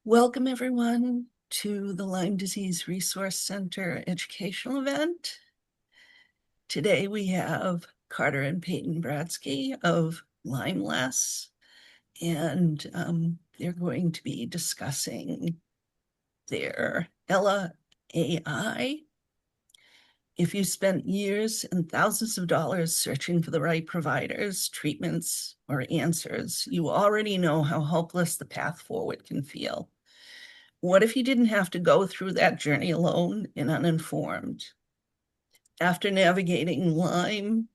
Welcome, everyone, to the Lyme Disease Resource Center educational event. Today we have Carter and Payton Bradsky of LymeLess, and they're going to be discussing their Ella AI. If you spent years and thousands of dollars searching for the right providers, treatments, or answers, you already know how hopeless the path forward can feel. What if you didn't have to go through that journey alone and uninformed? After navigating Lyme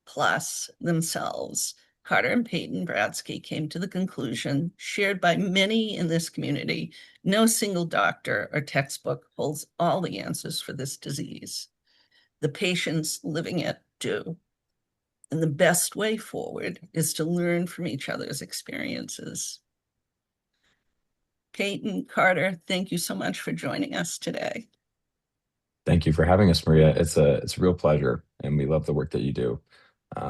plus themselves, Carter and Payton Bradsky came to the conclusion, shared by many in this community, no single doctor or textbook holds all the answers for this disease. The patients living it do. And the best way forward is to learn from each other's experiences. Payton, Carter, thank you so much for joining us today. Thank you for having us, Maria. It's a real pleasure, and we love the work that you do.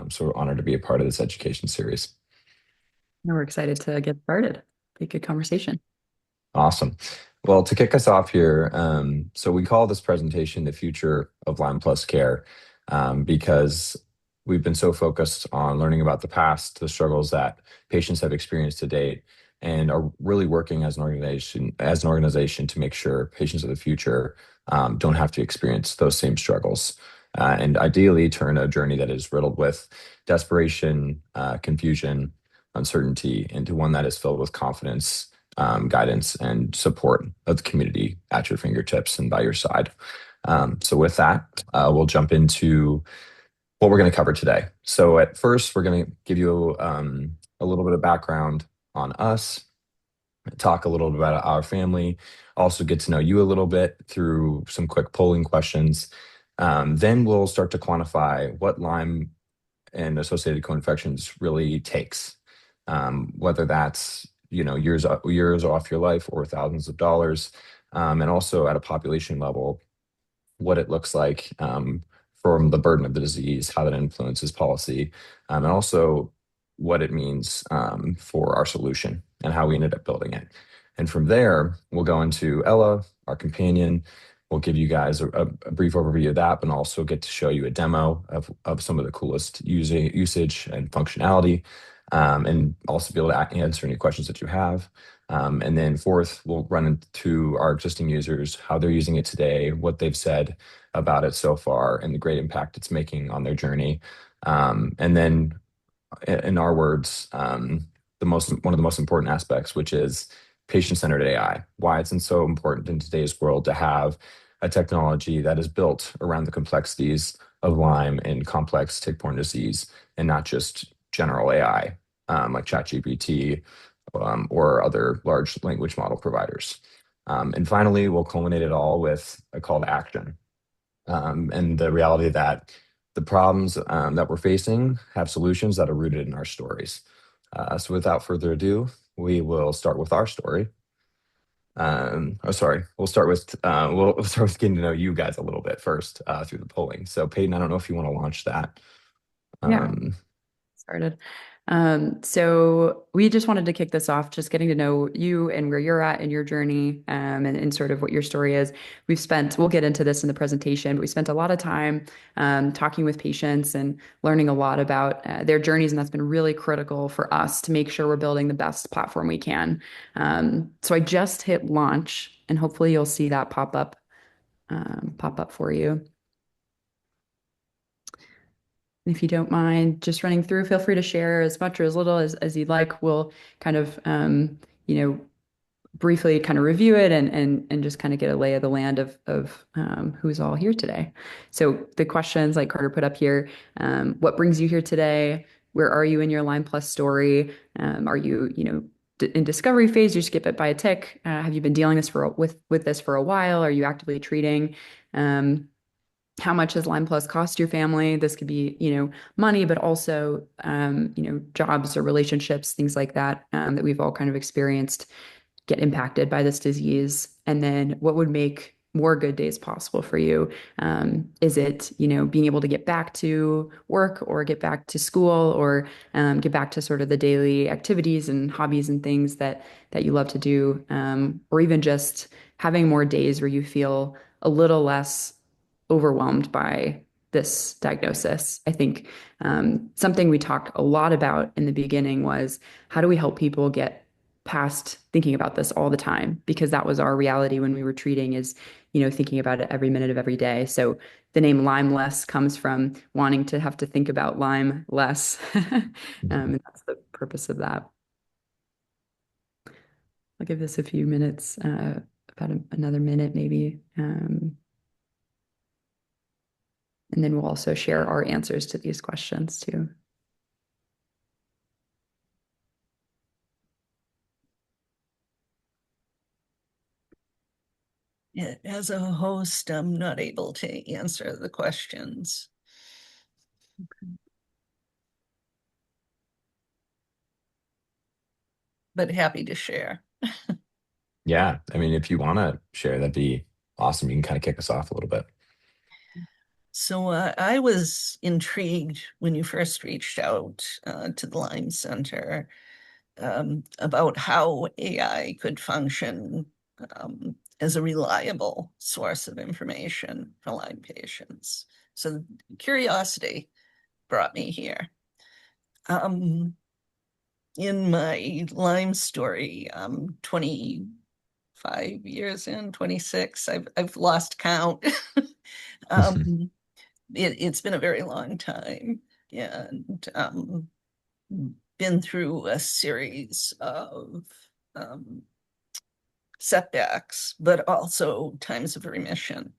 So we're honored to be a part of this education series. We're excited to get started. Be a good conversation. Awesome. Well, to kick us off here, so we call this presentation "The Future of Lyme Plus Care," because we've been so focused on learning about the past, the struggles that patients have experienced to date, and are really working as an organization to make sure patients of the future don't have to experience those same struggles. And ideally turn a journey that is riddled with desperation, confusion, uncertainty into one that is filled with confidence, guidance, and support of the community at your fingertips and by your side. So with that, we'll jump into what we're going to cover today. So at first, we're going to give you a little bit of background on us, talk a little bit about our family, also get to know you a little bit through some quick polling questions. Then we'll start to quantify what Lyme and associated co-infections really takes, whether that's years off your life or thousands of dollars, and also at a population level, what it looks like from the burden of the disease, how that influences policy, and also what it means for our solution and how we ended up building it. And from there, we'll go into Ella, our companion. We'll give you guys a brief overview of that, but also get to show you a demo of some of the coolest usage and functionality, and also be able to answer any questions that you have. And then fourth, we'll run into our existing users, how they're using it today, what they've said about it so far, and the great impact it's making on their journey. And then, in our words, one of the most important aspects, which is patient-centered AI, why it's so important in today's world to have a technology that is built around the complexities of Lyme and complex tick-borne disease, and not just general AI like ChatGPT or other large language model providers. And finally, we'll culminate it all with a call to action, and the reality that the problems that we're facing have solutions that are rooted in our stories. So without further ado, we will start with our story. We'll start with getting to know you guys a little bit first through the polling. So Peyton, I don't know if you want to launch that. Yeah. Started. So we just wanted to kick this off, just getting to know you and where you're at in your journey, and sort of what your story is. We'll get into this in the presentation, but we spent a lot of time talking with patients and learning a lot about their journeys, and that's been really critical for us to make sure we're building the best platform we can. So I just hit launch, and hopefully you'll see that pop up for you. If you don't mind just running through, feel free to share as much or as little as you'd like. We'll kind of, briefly kind of review it and just kind of get a lay of the land of who's all here today. So the questions like Carter put up here, what brings you here today? Where are you in your Lyme Plus story? Are you, in discovery phase, you skip it by a tick? Have you been dealing with this for a while? Are you actively treating? How much has Lyme Plus cost your family? This could be, money, but also, jobs or relationships, things like that, that we've all kind of experienced get impacted by this disease. And then what would make more good days possible for you? Is it, being able to get back to work or get back to school or get back to sort of the daily activities and hobbies and things that you love to do, or even just having more days where you feel a little less overwhelmed by this diagnosis? I think something we talked a lot about in the beginning was how do we help people get past thinking about this all the time? Because that was our reality when we were treating, is, thinking about it every minute of every day. So the name LymeLess comes from wanting to have to think about Lyme less. And that's the purpose of that. I'll give this a few minutes, about another minute maybe. And then we'll also share our answers to these questions too. Yeah, as a host, I'm not able to answer the questions. But happy to share. Yeah, I mean, if you want to share, that'd be awesome. You can kind of kick us off a little bit. So I was intrigued when you first reached out to the Lyme Center about how AI could function as a reliable source of information for Lyme patients. So curiosity brought me here. In my Lyme story, 25 years in, 26, I've lost count. It's been a very long time, and been through a series of setbacks, but also times of remission.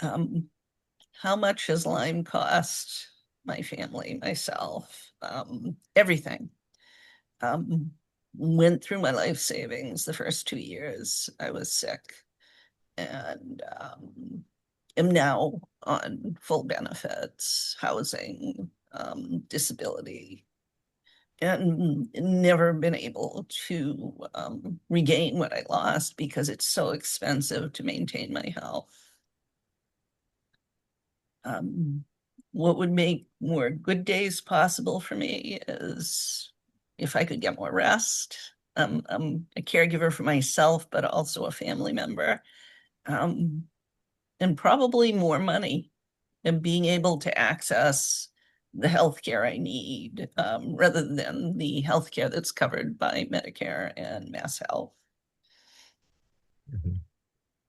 How much has Lyme cost my family, myself, everything? Went through my life savings the first 2 years I was sick, and am now on full benefits, housing, disability, and never been able to regain what I lost because it's so expensive to maintain my health. What would make more good days possible for me is if I could get more rest. I'm a caregiver for myself, but also a family member. And probably more money and being able to access the healthcare I need, rather than the healthcare that's covered by Medicare and Mass Health. Mhm.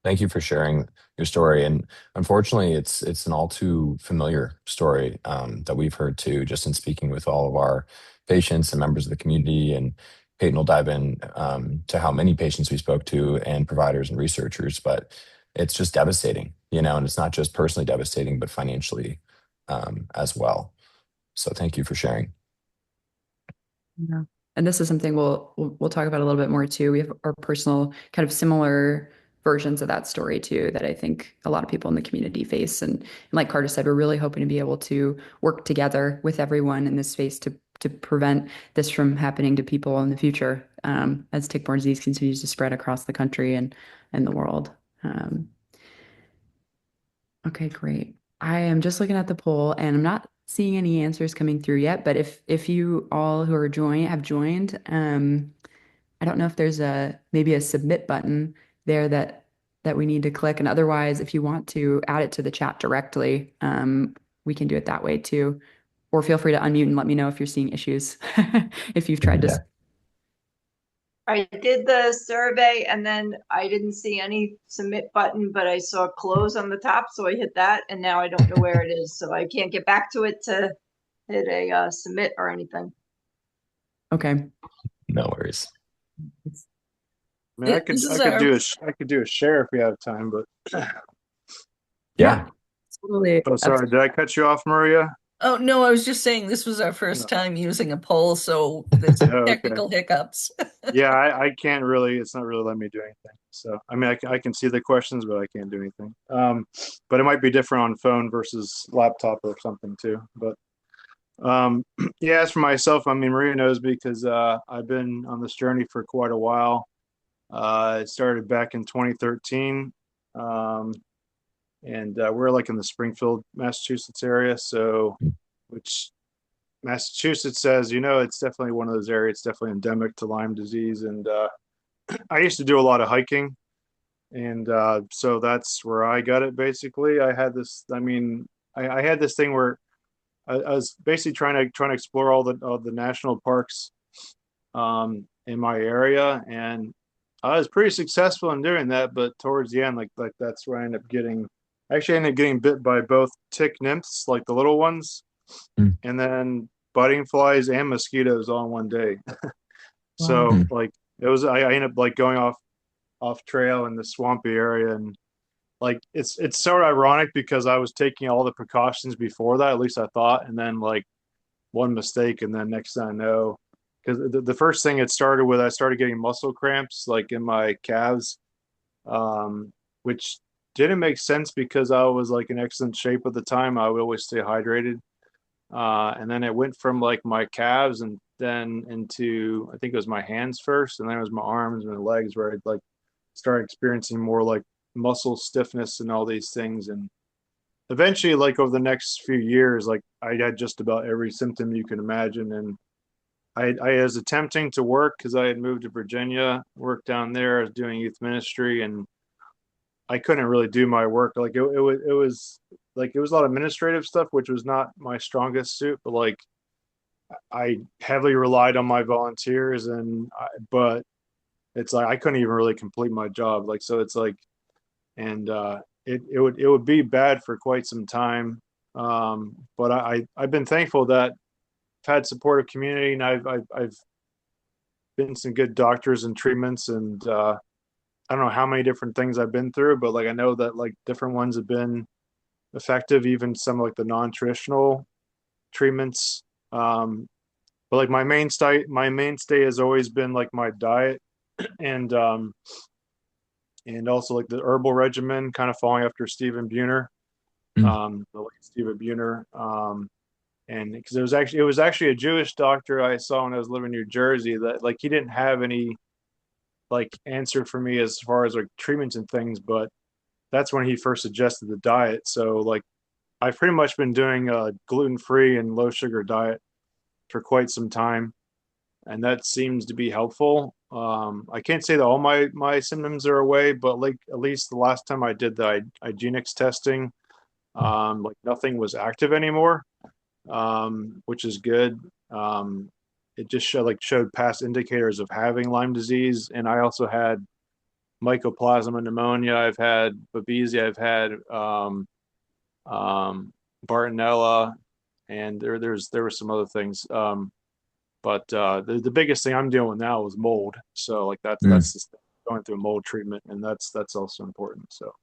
Thank you for sharing your story. And unfortunately, it's an all too familiar story that we've heard too, just in speaking with all of our patients and members of the community. And Peyton will dive in to how many patients we spoke to and providers and researchers. But it's just devastating, and it's not just personally devastating, but financially as well. So thank you for sharing. Yeah. And this is something we'll talk about a little bit more too. We have our personal kind of similar versions of that story too, that I think a lot of people in the community face. And like Carter said, we're really hoping to be able to work together with everyone in this space to prevent this from happening to people in the future, as tick-borne disease continues to spread across the country and the world. Okay, great. I am just looking at the poll and I'm not seeing any answers coming through yet, but if you all who are have joined, I don't know if there's maybe a submit button there that we need to click. And otherwise, if you want to add it to the chat directly, we can do it that way too. Or feel free to unmute and let me know if you're seeing issues if you've tried Yeah. to. I did the survey and then I didn't see any submit button, but I saw close on the top. So I hit that and now I don't know where it is. So I can't get back to it to hit a submit or anything. Okay. No worries. I mean, I This is could do a share if we have time, but Yeah. Totally. oh, sorry, did I cut you off, Maria? Oh, no, I was just saying this was our first time using a poll, so there's Oh, okay. technical hiccups. Yeah, I can't really, it's not really letting me do anything. So, I mean, I can see the questions, but I can't do anything. But it might be different on phone versus laptop or something too. But yeah, as for myself, I mean, Maria knows because I've been on this journey for quite a while. It started back in 2013. And we're like in the Springfield, Massachusetts area. So, which Massachusetts says, it's definitely one of those areas. It's definitely endemic to Lyme disease. And I used to do a lot of hiking, and so that's where I got it. Basically, I had this. I mean, I had this thing where I was basically trying to explore all the national parks in my area, and I was pretty successful in doing that. But towards the end, like that's where I ended up getting. Actually, I ended up getting bit by both tick nymphs, like the little ones, Mm. and then budding flies and mosquitoes all in one day. Wow. So like it was, I ended up like going off trail in the swampy area, and like it's sort of ironic because I was taking all the precautions before that, at least I thought, and then like one mistake, and then next thing I know, because the first thing it started with, I started getting muscle cramps like in my calves, which didn't make sense because I was like in excellent shape at the time. I would always stay hydrated. And then it went from like my calves and then into, I think it was my hands first, and then it was my arms and my legs where I'd like start experiencing more like muscle stiffness and all these things. And eventually, like over the next few years, like I had just about every symptom you can imagine. And I was attempting to work because I had moved to Virginia, worked down there. I was doing youth ministry, and I couldn't really do my work. Like it was like it was a lot of administrative stuff, which was not my strongest suit. But like I heavily relied on my volunteers, but it's like I couldn't even really complete my job. Like so, it's like, and it would be bad for quite some time. But I've been thankful that I've had supportive community, and I've been some good doctors and treatments, and I don't know how many different things I've been through, but like I know that like different ones have been effective, even some like the non-traditional treatments. But like my mainstay has always been like my diet, and also like the herbal regimen, kind of following after Stephen Buhner, Mm. the late Stephen Buhner. And because it was actually a Jewish doctor I saw when I was living in New Jersey that like he didn't have any like answer for me as far as like treatments and things, but that's when he first suggested the diet. So like I've pretty much been doing a gluten-free and low sugar diet for quite some time, and that seems to be helpful. I can't say that all my symptoms are away, but like at least the last time I did the hygienics testing, like nothing was active anymore, which is good. It just showed past indicators of having Lyme disease, and I also had mycoplasma pneumonia. I've had babesia. I've had Bartonella, and there were some other things. But the biggest thing I'm dealing with now is mold. So like Mm. that's just going through a mold treatment, and that's also important. So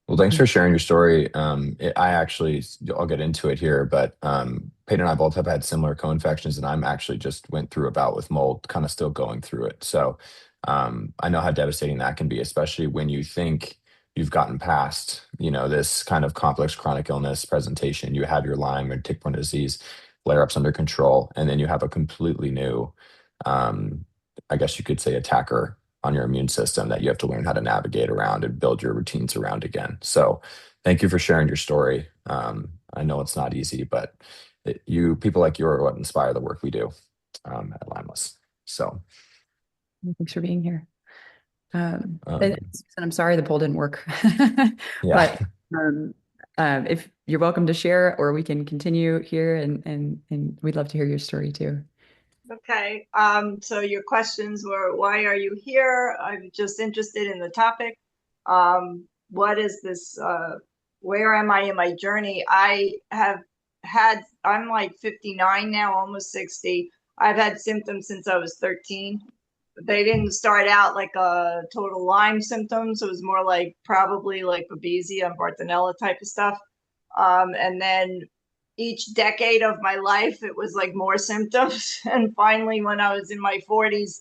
Well, thanks for sharing your story. I'll get into it here, but Peyton and I both have had similar co-infections, and I'm actually just went through a bout with mold, kind of still going through it. So I know how devastating that can be, especially when you think you've gotten past, this kind of complex chronic illness presentation. You have your Lyme or tick-borne disease flare-ups under control, and then you have a completely new, um, I guess you could say, attacker on your immune system that you have to learn how to navigate around and build your routines around again. So thank you for sharing your story. I know it's not easy, but people like you are what inspire the work we do at LymeLess. So Thanks for being here. And um, I'm sorry the poll didn't work, yeah. but um, if you're welcome to share, or we can continue here, and we'd love to hear your story too. Okay. So your questions were, why are you here? I'm just interested in the topic. What is this? Where am I in my journey? I'm like 59 now, almost 60. I've had symptoms since I was 13. They didn't start out like a total Lyme symptoms. It was more like probably like babesia and Bartonella type of stuff. And then each decade of my life, it was like more symptoms. And finally, when I was in my 40s,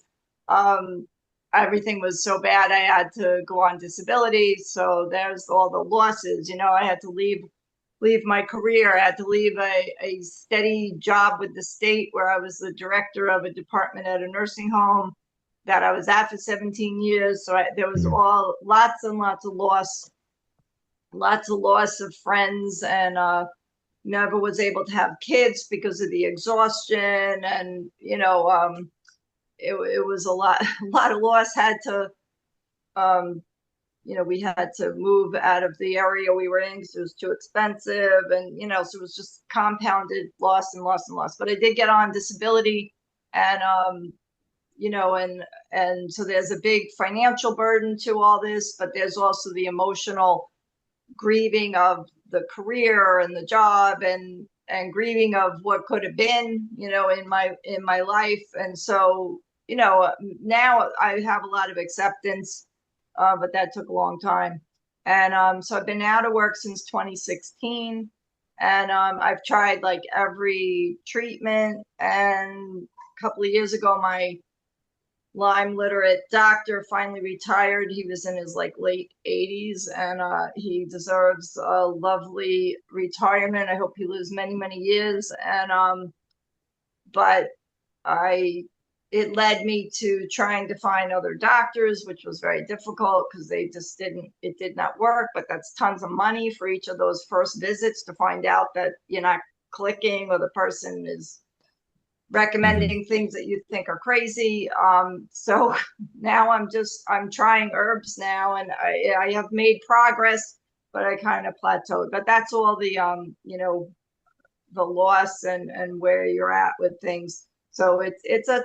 um, everything was so bad, I had to go on disability. So there's all the losses. I had to leave my career. I had to leave a steady job with the state where I was the director of a department at a nursing home. that I was at for 17 years. So there was Mhm. lots and lots of loss of friends, and never was able to have kids because of the exhaustion. And, it was a lot, a lot of loss. Um, we had to move out of the area we were in because it was too expensive. And, so it was just compounded loss and loss and loss. But I did get on disability, and, and so there's a big financial burden to all this, but there's also the emotional grieving of the career and the job, and grieving of what could have been, in my life. And so, now I have a lot of acceptance, but that took a long time. And so I've been out of work since 2016, and I've tried like every treatment. And a couple of years ago, my Lyme literate doctor finally retired. He was in his like late 80s, and he deserves a lovely retirement. I hope he lives many, many years. And but I it led me to trying to find other doctors, which was very difficult because it did not work. But that's tons of money for each of those first visits to find out that you're not clicking, or the person is recommending things that you think are crazy. So now I'm trying herbs now, and I have made progress, but I kind of plateaued. But that's all the loss, and where you're at with things. So it's a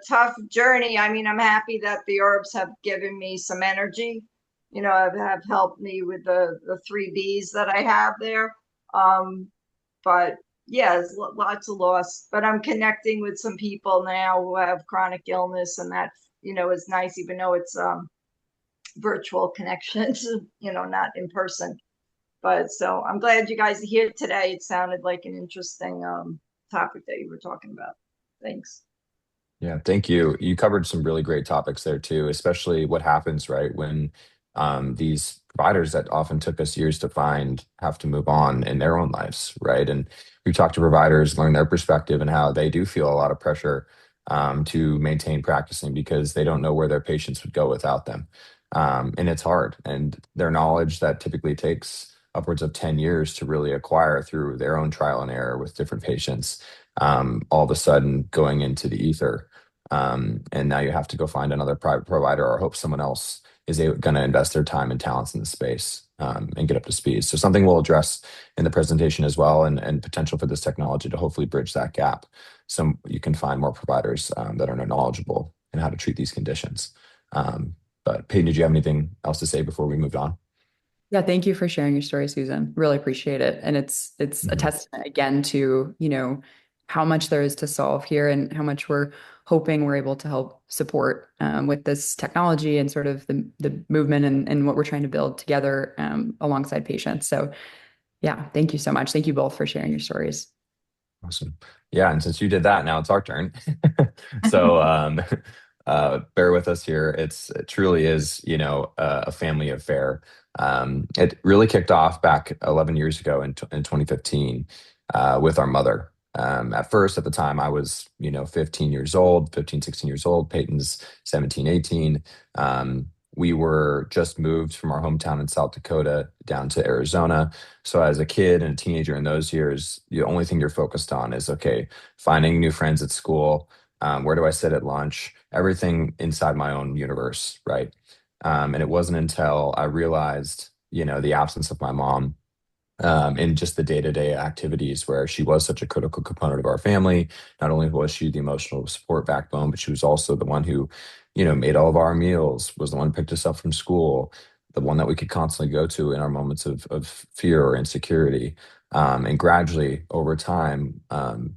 tough journey. I mean, I'm happy that the herbs have given me some energy. Have helped me with the 3 Bs that I have there. But yeah, there's lots of loss. But I'm connecting with some people now who have chronic illness, and that is nice, even though it's virtual connections, not in person. But so I'm glad you guys are here today. It sounded like an interesting topic that you were talking about. Thanks. Yeah, thank you. You covered some really great topics there too, especially what happens, right, when these providers that often took us years to find have to move on in their own lives, right? And we've talked to providers, learn their perspective and how they do feel a lot of pressure to maintain practicing because they don't know where their patients would go without them. And it's hard. And their knowledge that typically takes upwards of 10 years to really acquire through their own trial and error with different patients, all of a sudden going into the ether. And now you have to go find another private provider or hope someone else is going to invest their time and talents in the space and get up to speed. So something we'll address in the presentation as well, and potential for this technology to hopefully bridge that gap. So you can find more providers that are knowledgeable in how to treat these conditions. But Payton, did you have anything else to say before we moved on? Yeah, thank you for sharing your story, Susan. Really appreciate it. And it's a testament again to, how much there is to solve here, and how much we're hoping we're able to help support with this technology, and sort of the movement, and what we're trying to build together alongside patients. So yeah, thank you so much. Thank you both for sharing your stories. Awesome. Yeah, and since you did that, now it's our turn. So bear with us here. It truly is, a family affair. It really kicked off back 11 years ago in 2015 with our mother. At first, at the time, I was, 15 years old, 15, 16 years old. Peyton's 17, 18. We were just moved from our hometown in South Dakota down to Arizona. So as a kid and a teenager in those years, the only thing you're focused on is, okay, finding new friends at school. Where do I sit at lunch? Everything inside my own universe, right? And it wasn't until I realized, the absence of my mom in just the day-to-day activities, where she was such a critical component of our family. Not only was she the emotional support backbone, but she was also the one who, made all of our meals, was the one who picked us up from school, the one that we could constantly go to in our moments of fear or insecurity. And gradually over time,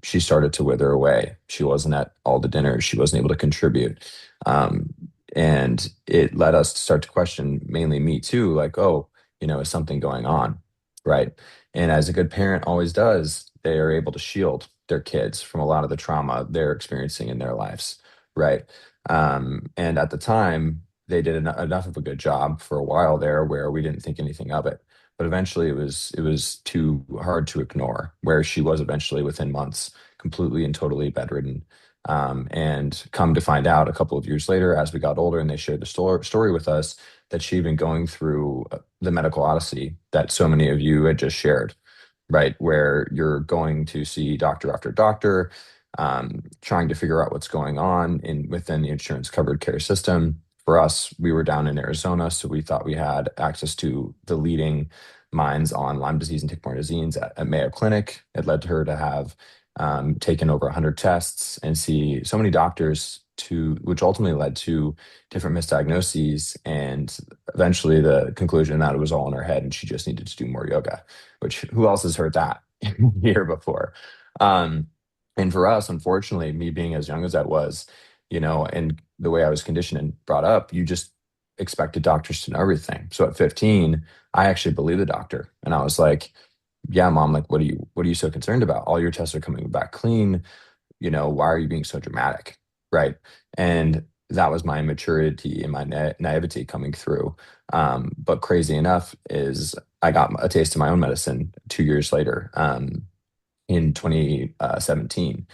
she started to wither away. She wasn't at all the dinners. She wasn't able to contribute. And it led us to start to question, mainly me too, like, oh, is something going on? Right. And as a good parent always does, they are able to shield their kids from a lot of the trauma they're experiencing in their lives. Right. And at the time, they did enough of a good job for a while there where we didn't think anything of it. But eventually it was too hard to ignore, where she was eventually within months completely and totally bedridden. And come to find out a couple of years later, as we got older and they shared the story with us, that she'd been going through the medical odyssey that so many of you had just shared, right? Where you're going to see doctor after doctor, trying to figure out what's going on within the insurance covered care system. For us, we were down in Arizona, so we thought we had access to the leading minds on Lyme disease and tick-borne disease at Mayo Clinic. It led her to have taken over 100 tests and see so many doctors, which ultimately led to different misdiagnoses, and eventually the conclusion that it was all in her head and she just needed to do more yoga, which who else has heard that here before? And for us, unfortunately, me being as young as I was, and the way I was conditioned and brought up, you just expected doctors to know everything. So at 15, I actually believed the doctor, and I was like, yeah, mom, like, what are you so concerned about? All your tests are coming back clean. Why are you being so dramatic? Right. And that was my immaturity and my naivety coming through. But crazy enough is I got a taste of my own medicine 2 years later, in 2017.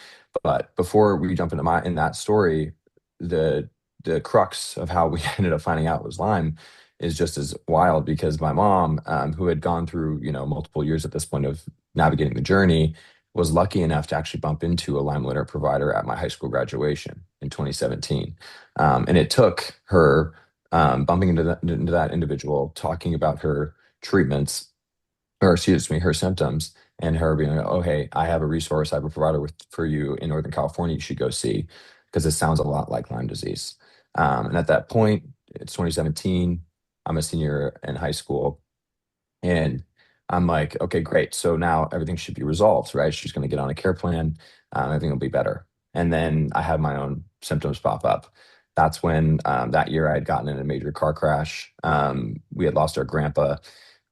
But before we jump into in that story, the crux of how we ended up finding out it was Lyme is just as wild, because my mom, who had gone through multiple years at this point of navigating the journey, was lucky enough to actually bump into a Lyme literate provider at my high school graduation in 2017. And it took her bumping into that individual, talking about her treatments, or excuse me, her symptoms, and her being like, oh, hey, I have a resource, I have a provider for you in Northern California you should go see, because it sounds a lot like Lyme disease. And at that point, it's 2017, I'm a senior in high school, and I'm like, okay, great. So now everything should be resolved, right? She's going to get on a care plan. Everything will be better. And then I had my own symptoms pop up. That's when that year I had gotten in a major car crash. We had lost our grandpa.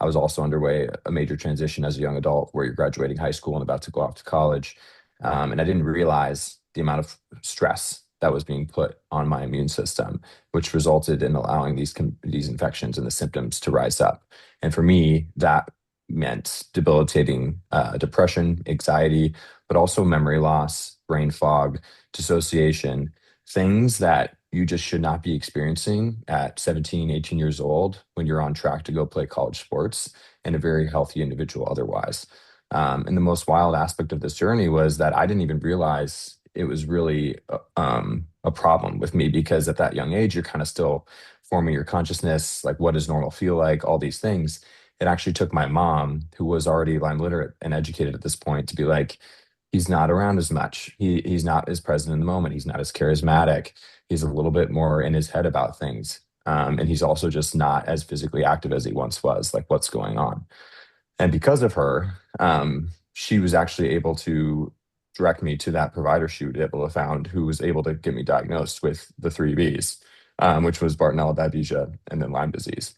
I was also underway a major transition as a young adult, where you're graduating high school and about to go off to college. And I didn't realize the amount of stress that was being put on my immune system, which resulted in allowing these infections and the symptoms to rise up. And for me, that meant debilitating depression, anxiety, but also memory loss, brain fog, dissociation, things that you just should not be experiencing at 17, 18 years old when you're on track to go play college sports and a very healthy individual otherwise. And the most wild aspect of this journey was that I didn't even realize it was really a problem with me, because at that young age, you're kind of still forming your consciousness, like what does normal feel like, all these things. It actually took my mom, who was already Lyme literate and educated at this point, to be like, he's not around as much. He's not as present in the moment. He's not as charismatic. He's a little bit more in his head about things. And he's also just not as physically active as he once was. Like, what's going on? And because of her, she was actually able to direct me to that provider she was able to found, who was able to get me diagnosed with the 3Bs, which was Bartonella, Babesia, and then Lyme disease.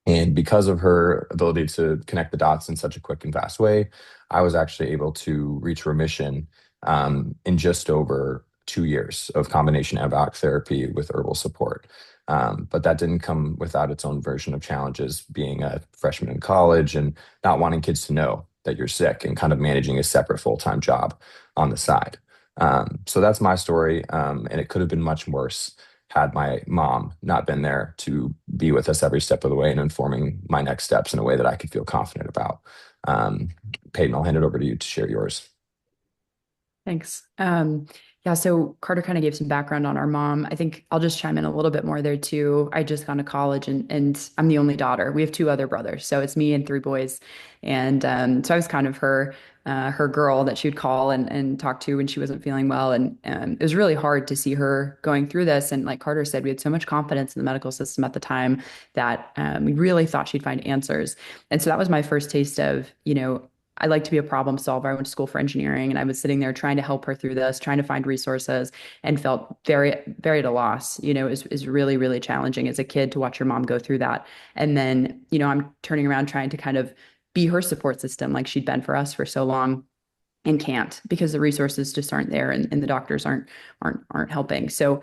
And because of her ability to connect the dots in such a quick and fast way, I was actually able to reach remission in just over 2 years of combination antibiotic therapy with herbal support. But that didn't come without its own version of challenges, being a freshman in college and not wanting kids to know that you're sick, and kind of managing a separate full-time job on the side. So that's my story. And it could have been much worse had my mom not been there to be with us every step of the way and informing my next steps in a way that I could feel confident about. Payton, I'll hand it over to you to share yours. Thanks. Yeah, so Carter kind of gave some background on our mom. I think I'll just chime in a little bit more there too. I just gone to college, and I'm the only daughter. We have two other brothers, so it's me and three boys. And so I was kind of her girl that she would call and talk to when she wasn't feeling well. And it was really hard to see her going through this. And like Carter said, we had so much confidence in the medical system at the time that we really thought she'd find answers. And so that was my first taste of, I like to be a problem solver. I went to school for engineering, and I was sitting there trying to help her through this, trying to find resources, and felt very, very at a loss. It was really, really challenging as a kid to watch your mom go through that. And then, I'm turning around trying to kind of be her support system like she'd been for us for so long, and can't, because the resources just aren't there, and the doctors aren't helping. So,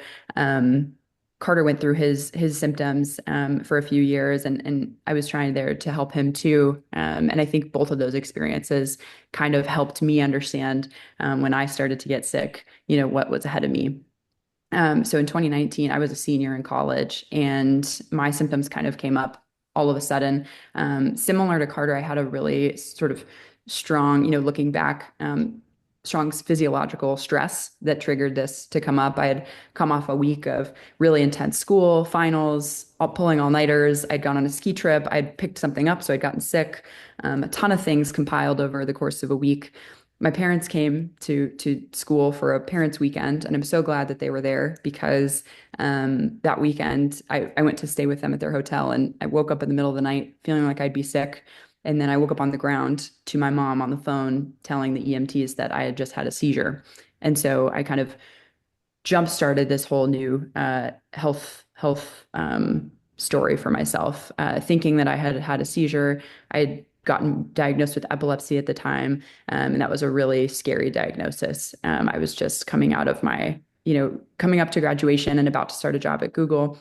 Carter went through his symptoms for a few years, and I was trying there to help him too. And I think both of those experiences kind of helped me understand when I started to get sick, what was ahead of me. So in 2019, I was a senior in college, and my symptoms kind of came up all of a sudden. Similar to Carter, I had a really sort of strong, looking back, strong physiological stress that triggered this to come up. I had come off a week of really intense school, finals, pulling all-nighters. I'd gone on a ski trip. I'd picked something up, so I'd gotten sick. A ton of things compiled over the course of a week. My parents came to school for a parents' weekend, and I'm so glad that they were there because that weekend I went to stay with them at their hotel, and I woke up in the middle of the night feeling like I'd be sick. And then I woke up on the ground to my mom on the phone telling the EMTs that I had just had a seizure. And so I kind of jump started this whole new health story for myself, thinking that I had had a seizure. I had gotten diagnosed with epilepsy at the time, and that was a really scary diagnosis. I was just coming out of my, coming up to graduation and about to start a job at Google.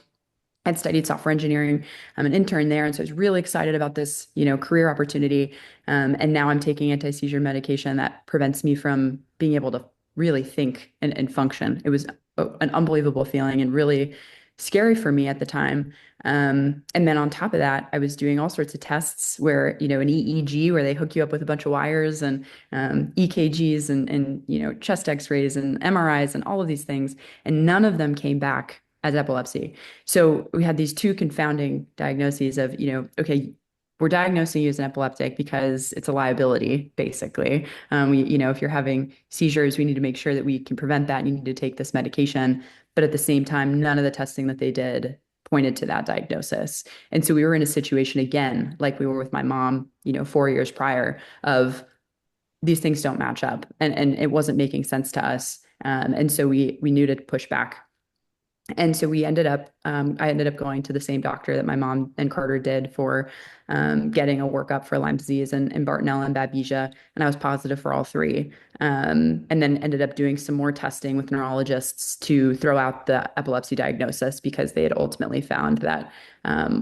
I'd studied software engineering. I'm an intern there, and so I was really excited about this, career opportunity. And now I'm taking anti-seizure medication that prevents me from being able to really think and function. It was an unbelievable feeling and really scary for me at the time. And then on top of that, I was doing all sorts of tests where, an EEG where they hook you up with a bunch of wires, and EKGs and chest X-rays and MRIs and all of these things, and none of them came back as epilepsy. So we had these two confounding diagnoses of, okay, we're diagnosing you as an epileptic because it's a liability, basically. If you're having seizures, we need to make sure that we can prevent that. And you need to take this medication. But at the same time, none of the testing that they did pointed to that diagnosis. And so we were in a situation again, like we were with my mom, 4 years prior, of these things don't match up, and it wasn't making sense to us. And so we knew to push back. And so I ended up going to the same doctor that my mom and Carter did for getting a workup for Lyme disease and Bartonella and Babesia. And I was positive for all three. And then ended up doing some more testing with neurologists to throw out the epilepsy diagnosis because they had ultimately found that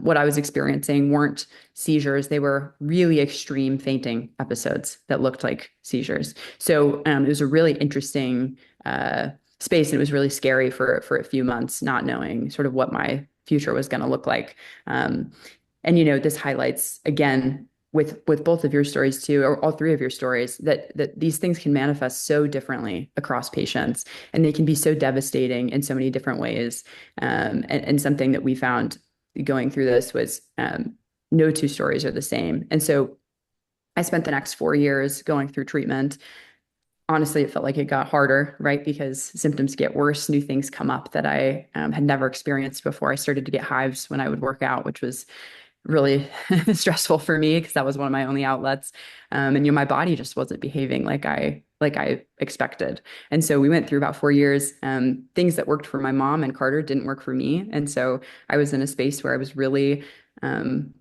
what I was experiencing weren't seizures. They were really extreme fainting episodes that looked like seizures. So it was a really interesting space, and it was really scary for a few months, not knowing sort of what my future was going to look like. And this highlights again with both of your stories too, or all three of your stories, that these things can manifest so differently across patients, and they can be so devastating in so many different ways. And something that we found going through this was no two stories are the same. And so I spent the next 4 years going through treatment. Honestly, it felt like it got harder, right? Because symptoms get worse, new things come up that I had never experienced before. I started to get hives when I would work out, which was really stressful for me because that was one of my only outlets. And my body just wasn't behaving like I expected. And so we went through about 4 years. Things that worked for my mom and Carter didn't work for me. And so I was in a space where I was really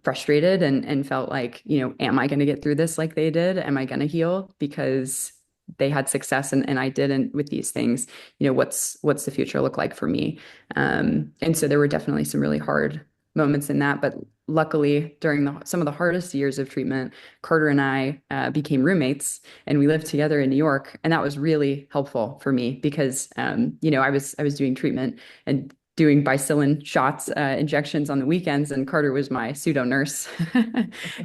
frustrated and felt like, am I going to get through this like they did? Am I going to heal? Because they had success and I didn't with these things. What's the future look like for me? And so there were definitely some really hard moments in that. But luckily, during some of the hardest years of treatment, Carter and I became roommates, and we lived together in New York. And that was really helpful for me because, I was doing treatment and doing bicillin shots, injections on the weekends, and Carter was my pseudo nurse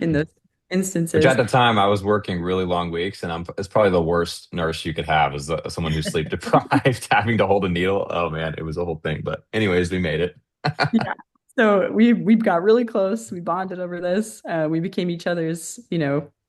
in those instances. Which at the time I was working really long weeks, and it's probably the worst nurse you could have is someone who's sleep deprived, having to hold a needle. Oh man, it was a whole thing. But anyways, we made it. Yeah. So we got really close. We bonded over this. We became each other's,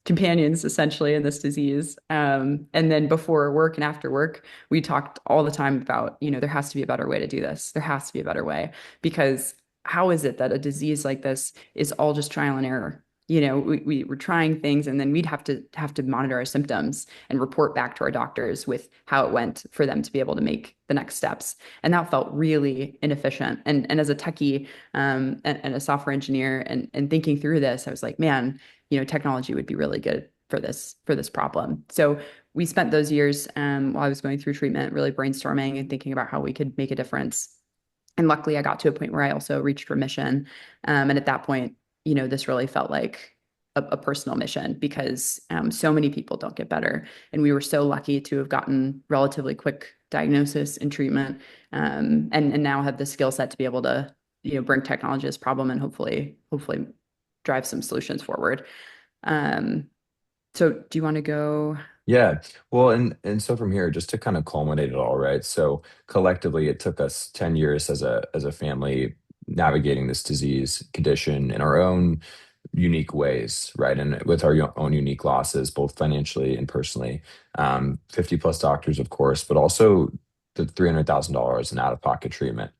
companions essentially in this disease. And then before work and after work, we talked all the time about, there has to be a better way to do this. There has to be a better way, because how is it that a disease like this is all just trial and error? We were trying things, and then we'd have to monitor our symptoms and report back to our doctors with how it went for them to be able to make the next steps. And that felt really inefficient. And as a techie and a software engineer and thinking through this, I was like, man, technology would be really good for this problem. So we spent those years while I was going through treatment really brainstorming and thinking about how we could make a difference. And luckily I got to a point where I also reached remission. And at that point, this really felt like a personal mission, because so many people don't get better. And we were so lucky to have gotten relatively quick diagnosis and treatment, and now have the skill set to be able to, bring technology to this problem and hopefully drive some solutions forward. So do you want to go? Yeah. Well, and so from here, just to kind of culminate it all, right? So collectively, it took us 10 years as a family navigating this disease condition in our own unique ways, right? And with our own unique losses, both financially and personally. 50 plus doctors, of course, but also the $300,000 in out-of-pocket treatment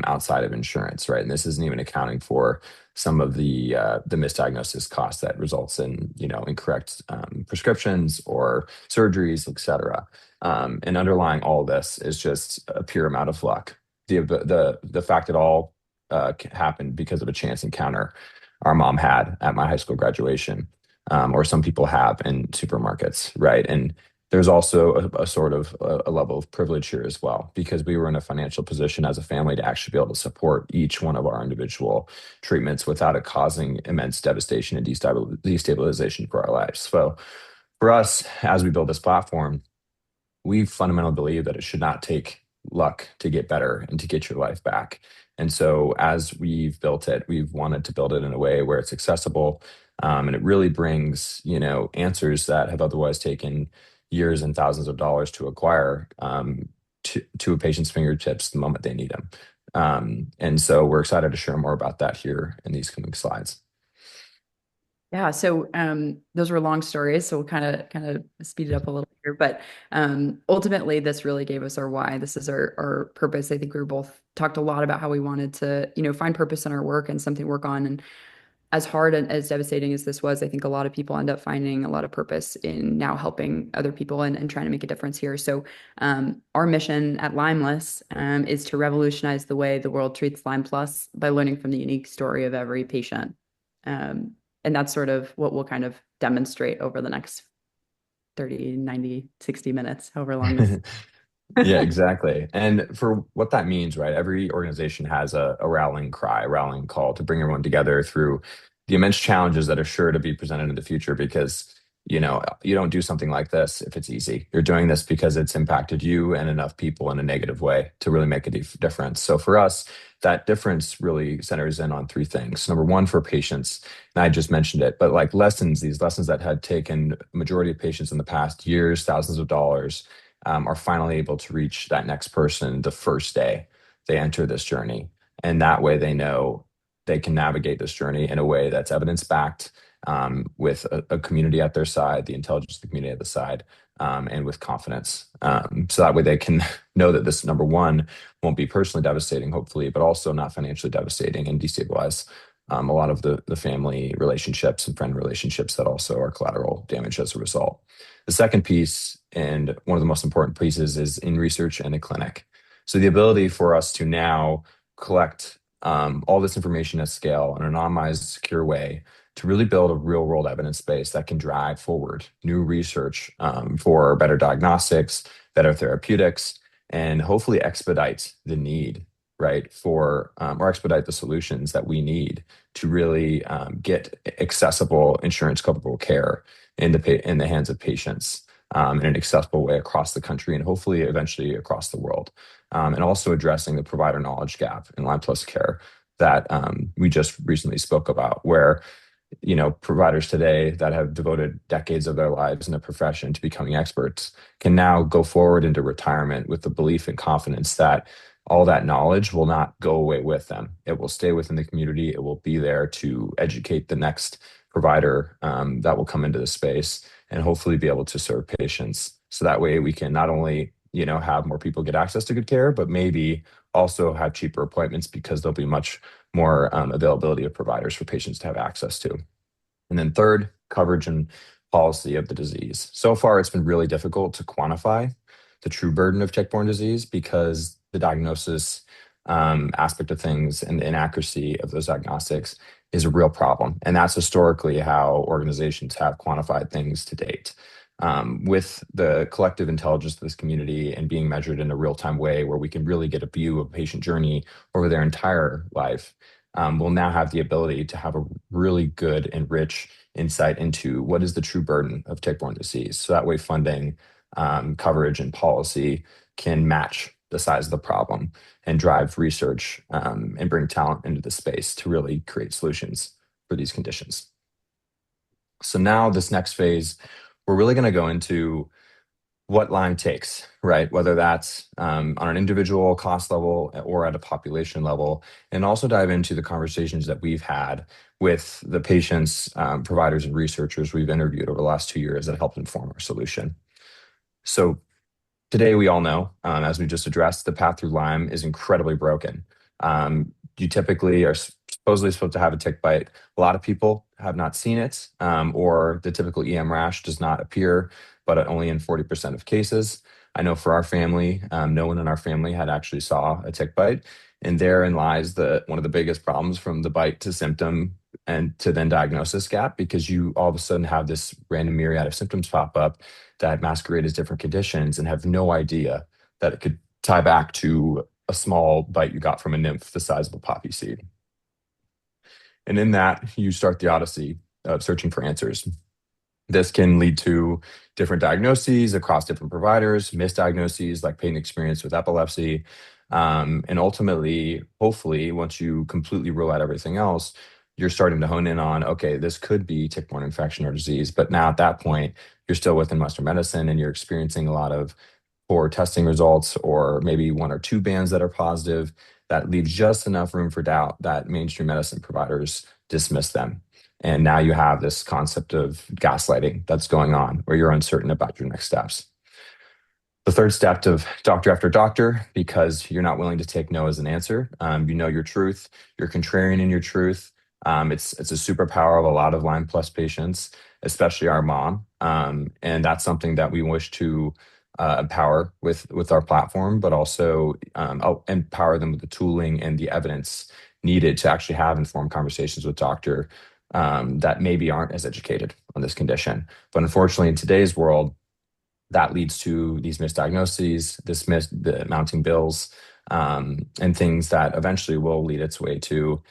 outside of insurance, right? And this isn't even accounting for some of the misdiagnosis costs that results in incorrect prescriptions or surgeries, et cetera. And underlying all this is just a pure amount of luck. The fact it all happened because of a chance encounter our mom had at my high school graduation, or some people have in supermarkets, right? And there's also a sort of a level of privilege here as well, because we were in a financial position as a family to actually be able to support each one of our individual treatments without it causing immense devastation and destabilization for our lives. So for us, as we build this platform, we fundamentally believe that it should not take luck to get better and to get your life back. And so as we've built it, we've wanted to build it in a way where it's accessible, and it really brings, answers that have otherwise taken years and thousands of dollars to acquire, to a patient's fingertips the moment they need them. And so we're excited to share more about that here in these coming slides. Yeah, so those were long stories, so we'll kind of speed it up a little here. But ultimately, this really gave us our why. This is our purpose. I think we were both talked a lot about how we wanted to, find purpose in our work and something to work on. And as hard and as devastating as this was, I think a lot of people end up finding a lot of purpose in now helping other people and trying to make a difference here. So our mission at LymeLess is to revolutionize the way the world treats Lyme Plus by learning from the unique story of every patient. And that's sort of what we'll kind of demonstrate over the next 30, 90, 60 minutes, however long this. Yeah, exactly. And for what that means, right? Every organization has a rallying cry, a rallying call to bring everyone together through the immense challenges that are sure to be presented in the future, because you don't do something like this if it's easy. You're doing this because it's impacted you and enough people in a negative way to really make a difference. So for us, that difference really centers in on three things. Number one, for patients, and I just mentioned it, but like these lessons that had taken majority of patients in the past years, thousands of dollars, are finally able to reach that next person the first day they enter this journey. And that way they know they can navigate this journey in a way that's evidence-backed, with a community at their side, the intelligence of the community at the side, and with confidence. So that way they can know that this, number one, won't be personally devastating, hopefully, but also not financially devastating and destabilize a lot of the family relationships and friend relationships that also are collateral damage as a result. The second piece, and one of the most important pieces, is in research and the clinic. So the ability for us to now collect all this information at scale in an anonymized, secure way to really build a real world evidence base that can drive forward new research for better diagnostics, better therapeutics, and hopefully expedite the need, right, for or expedite the solutions that we need to really get accessible insurance coverable care in the hands of patients, in an accessible way across the country and hopefully eventually across the world. And also addressing the provider knowledge gap in Lyme Plus care that we just recently spoke about, where providers today that have devoted decades of their lives in a profession to becoming experts can now go forward into retirement with the belief and confidence that all that knowledge will not go away with them. It will stay within the community. It will be there to educate the next provider that will come into the space and hopefully be able to serve patients. So that way we can not only have more people get access to good care, but maybe also have cheaper appointments because there'll be much more availability of providers for patients to have access to. And then third, coverage and policy of the disease. So far, it's been really difficult to quantify the true burden of tick-borne disease because the diagnosis aspect of things and the inaccuracy of those diagnostics is a real problem. And that's historically how organizations have quantified things to date. with the collective intelligence of this community and being measured in a real-time way where we can really get a view of patient journey over their entire life, we'll now have the ability to have a really good and rich insight into what is the true burden of tick-borne disease. So that way funding, coverage, and policy can match the size of the problem and drive research and bring talent into the space to really create solutions for these conditions. So now this next phase, we're really going to go into what Lyme takes, right? Whether that's on an individual cost level or at a population level, and also dive into the conversations that we've had with the patients, providers, and researchers we've interviewed over the last 2 years that helped inform our solution. So today, we all know, as we just addressed, the path through Lyme is incredibly broken. You typically are supposedly supposed to have a tick bite. A lot of people have not seen it, or the typical EM rash does not appear, but only in 40% of cases. I know for our family, no one in our family had actually saw a tick bite. And therein lies one of the biggest problems from the bite to symptom and to then diagnosis gap, because you all of a sudden have this random myriad of symptoms pop up that masquerade as different conditions and have no idea that it could tie back to a small bite you got from a nymph the size of a poppy seed. And in that, you start the odyssey of searching for answers. This can lead to different diagnoses across different providers, misdiagnoses like Payton experienced with epilepsy. And ultimately, hopefully, once you completely rule out everything else, you're starting to hone in on, okay, this could be tick-borne infection or disease. But now at that point, you're still within Western medicine and you're experiencing a lot of poor testing results, or maybe 1 or 2 bands that are positive. That leaves just enough room for doubt that mainstream medicine providers dismiss them. And now you have this concept of gaslighting that's going on where you're uncertain about your next steps. The third step of doctor after doctor, because you're not willing to take no as an answer. You know your truth, you're contrarian in your truth. It's a superpower of a lot of Lyme Plus patients, especially our mom. And that's something that we wish to empower with our platform, but also empower them with the tooling and the evidence needed to actually have informed conversations with doctor that maybe aren't as educated on this condition. But unfortunately, in today's world, that leads to these misdiagnoses, the mounting bills, and things that eventually will lead its way to,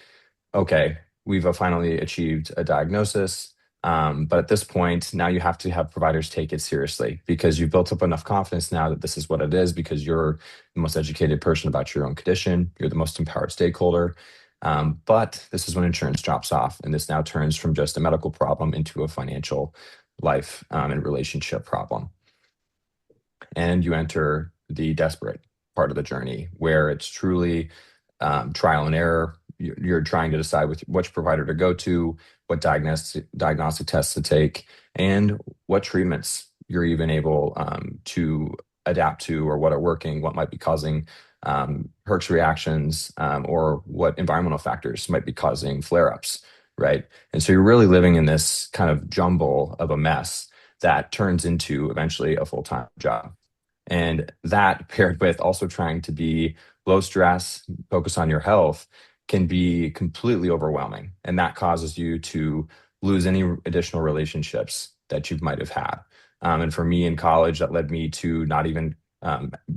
okay, we've finally achieved a diagnosis. But at this point, now you have to have providers take it seriously because you've built up enough confidence now that this is what it is, because you're the most educated person about your own condition. You're the most empowered stakeholder. But this is when insurance drops off, and this now turns from just a medical problem into a financial life and relationship problem. And you enter the desperate part of the journey where it's truly trial and error. You're trying to decide which provider to go to, what diagnostic tests to take, and what treatments you're even able to adapt to, or what are working, what might be causing Herx reactions, or what environmental factors might be causing flare-ups, right? And so you're really living in this kind of jumble of a mess that turns into eventually a full-time job. And that, paired with also trying to be low stress, focus on your health, can be completely overwhelming. And that causes you to lose any additional relationships that you might have had. And for me in college, that led me to not even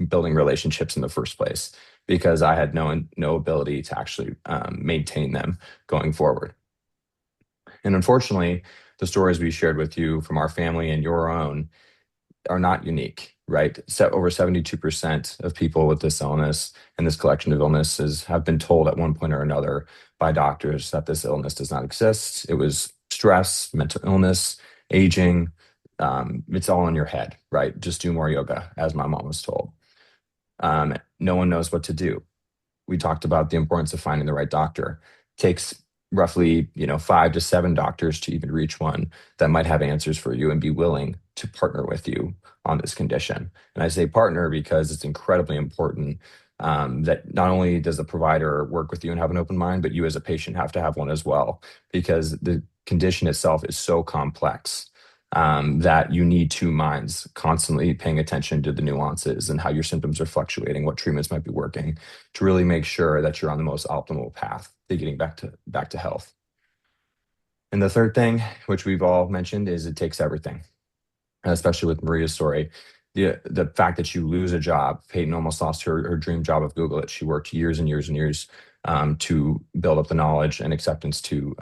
building relationships in the first place, because I had no ability to actually maintain them going forward. And unfortunately, the stories we shared with you from our family and your own are not unique, right? So over 72% of people with this illness and this collection of illnesses have been told at one point or another by doctors that this illness does not exist. It was stress, mental illness, aging. It's all in your head, right? Just do more yoga, as my mom was told. No one knows what to do. We talked about the importance of finding the right doctor. It takes roughly 5 to 7 doctors to even reach one that might have answers for you and be willing to partner with you on this condition. And I say partner because it's incredibly important that not only does the provider work with you and have an open mind, but you as a patient have to have one as well, because the condition itself is so complex that you need 2 minds constantly paying attention to the nuances and how your symptoms are fluctuating, what treatments might be working, to really make sure that you're on the most optimal path to getting back to health. And the third thing, which we've all mentioned, is it takes everything. especially with Maria's story. The fact that you lose a job, Payton almost lost her dream job of Google. That she worked years and years and years to build up the knowledge and acceptance to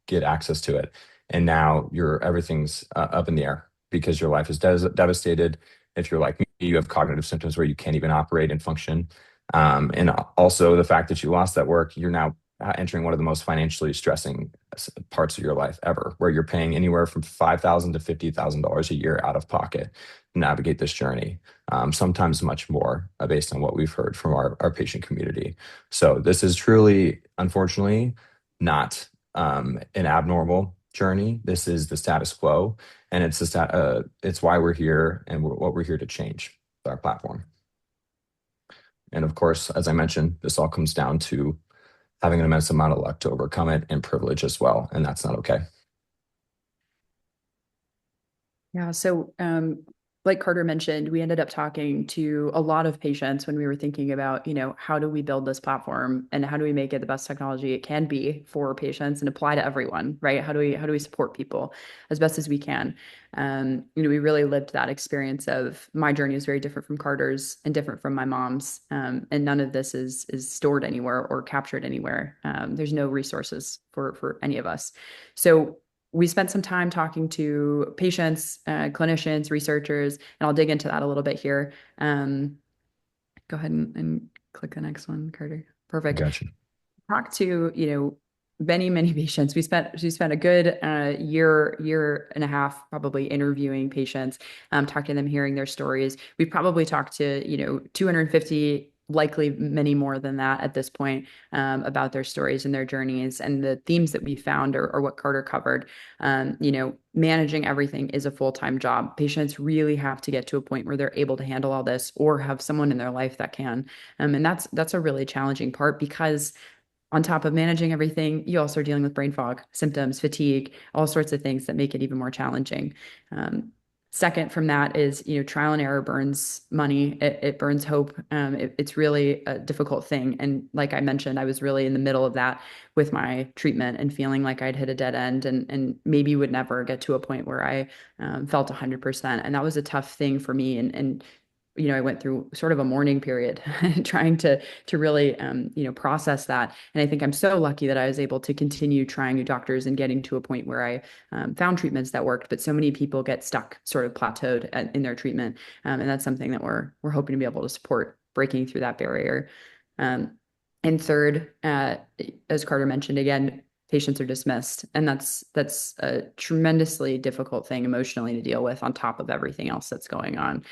get access to it, and now everything's up in the air because your life is devastated. If you're like me, you have cognitive symptoms where you can't even operate and function, and also the fact that you lost that work, you're now entering one of the most financially stressing parts of your life ever, where you're paying anywhere from $5,000 to $50,000 a year out of pocket to navigate this journey, sometimes much more, based on what we've heard from our patient community. So this is truly, unfortunately, not an abnormal journey. This is the status quo, and it's why we're here and what we're here to change with our platform. And of course, as I mentioned, this all comes down to having an immense amount of luck to overcome it, and privilege as well. And that's not okay. Yeah. So, like Carter mentioned, we ended up talking to a lot of patients when we were thinking about, how do we build this platform and how do we make it the best technology it can be for patients and apply to everyone, right? How do we support people as best as we can? We really lived that experience of my journey is very different from Carter's and different from my mom's. And none of this is stored anywhere or captured anywhere. There's no resources for any of us. So we spent some time talking to patients, clinicians, researchers, and I'll dig into that a little bit here. Go ahead and click the next one, Carter. Perfect. Gotcha. Talk to, many, many patients. We spent a good year and a half probably interviewing patients, talking to them, hearing their stories. We probably talked to, 250, likely many more than that at this point, about their stories and their journeys. And the themes that we found are what Carter covered. Managing everything is a full-time job. Patients really have to get to a point where they're able to handle all this or have someone in their life that can. And that's a really challenging part, because on top of managing everything, you also are dealing with brain fog, symptoms, fatigue, all sorts of things that make it even more challenging. Second from that is, trial and error burns money. It burns hope. It's really a difficult thing. And like I mentioned, I was really in the middle of that with my treatment and feeling like I'd hit a dead end and maybe would never get to a point where I felt 100%. And that was a tough thing for me. And I went through sort of a mourning period trying to really, process that. And I think I'm so lucky that I was able to continue trying new doctors and getting to a point where I found treatments that worked. But so many people get stuck, sort of plateaued in their treatment. And that's something that we're hoping to be able to support, breaking through that barrier. And third, as Carter mentioned, again, patients are dismissed. And that's a tremendously difficult thing emotionally to deal with on top of everything else that's going on.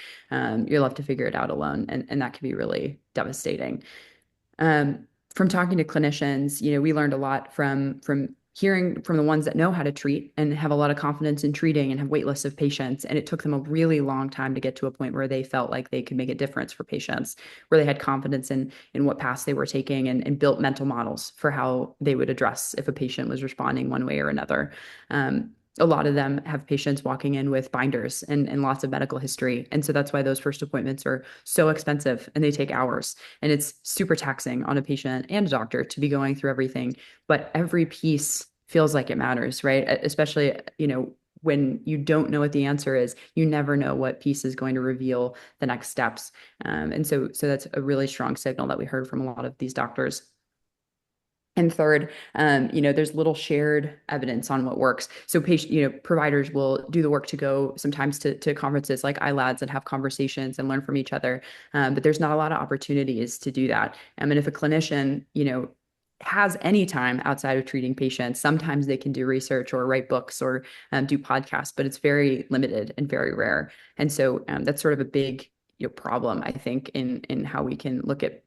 You're left to figure it out alone. And that can be really devastating. From talking to clinicians, we learned a lot from hearing from the ones that know how to treat and have a lot of confidence in treating and have wait lists of patients. And it took them a really long time to get to a point where they felt like they could make a difference for patients, where they had confidence in what paths they were taking and built mental models for how they would address if a patient was responding one way or another. A lot of them have patients walking in with binders and lots of medical history. And so that's why those first appointments are so expensive and they take hours. And it's super taxing on a patient and a doctor to be going through everything. But every piece feels like it matters, right? Especially, when you don't know what the answer is, you never know what piece is going to reveal the next steps. And so that's a really strong signal that we heard from a lot of these doctors. And third, there's little shared evidence on what works. So providers will do the work to go sometimes to conferences like iLads and have conversations and learn from each other. But there's not a lot of opportunities to do that. And if a clinician, has any time outside of treating patients, sometimes they can do research or write books or do podcasts, but it's very limited and very rare. And so that's sort of a big problem, I think, in how we can look at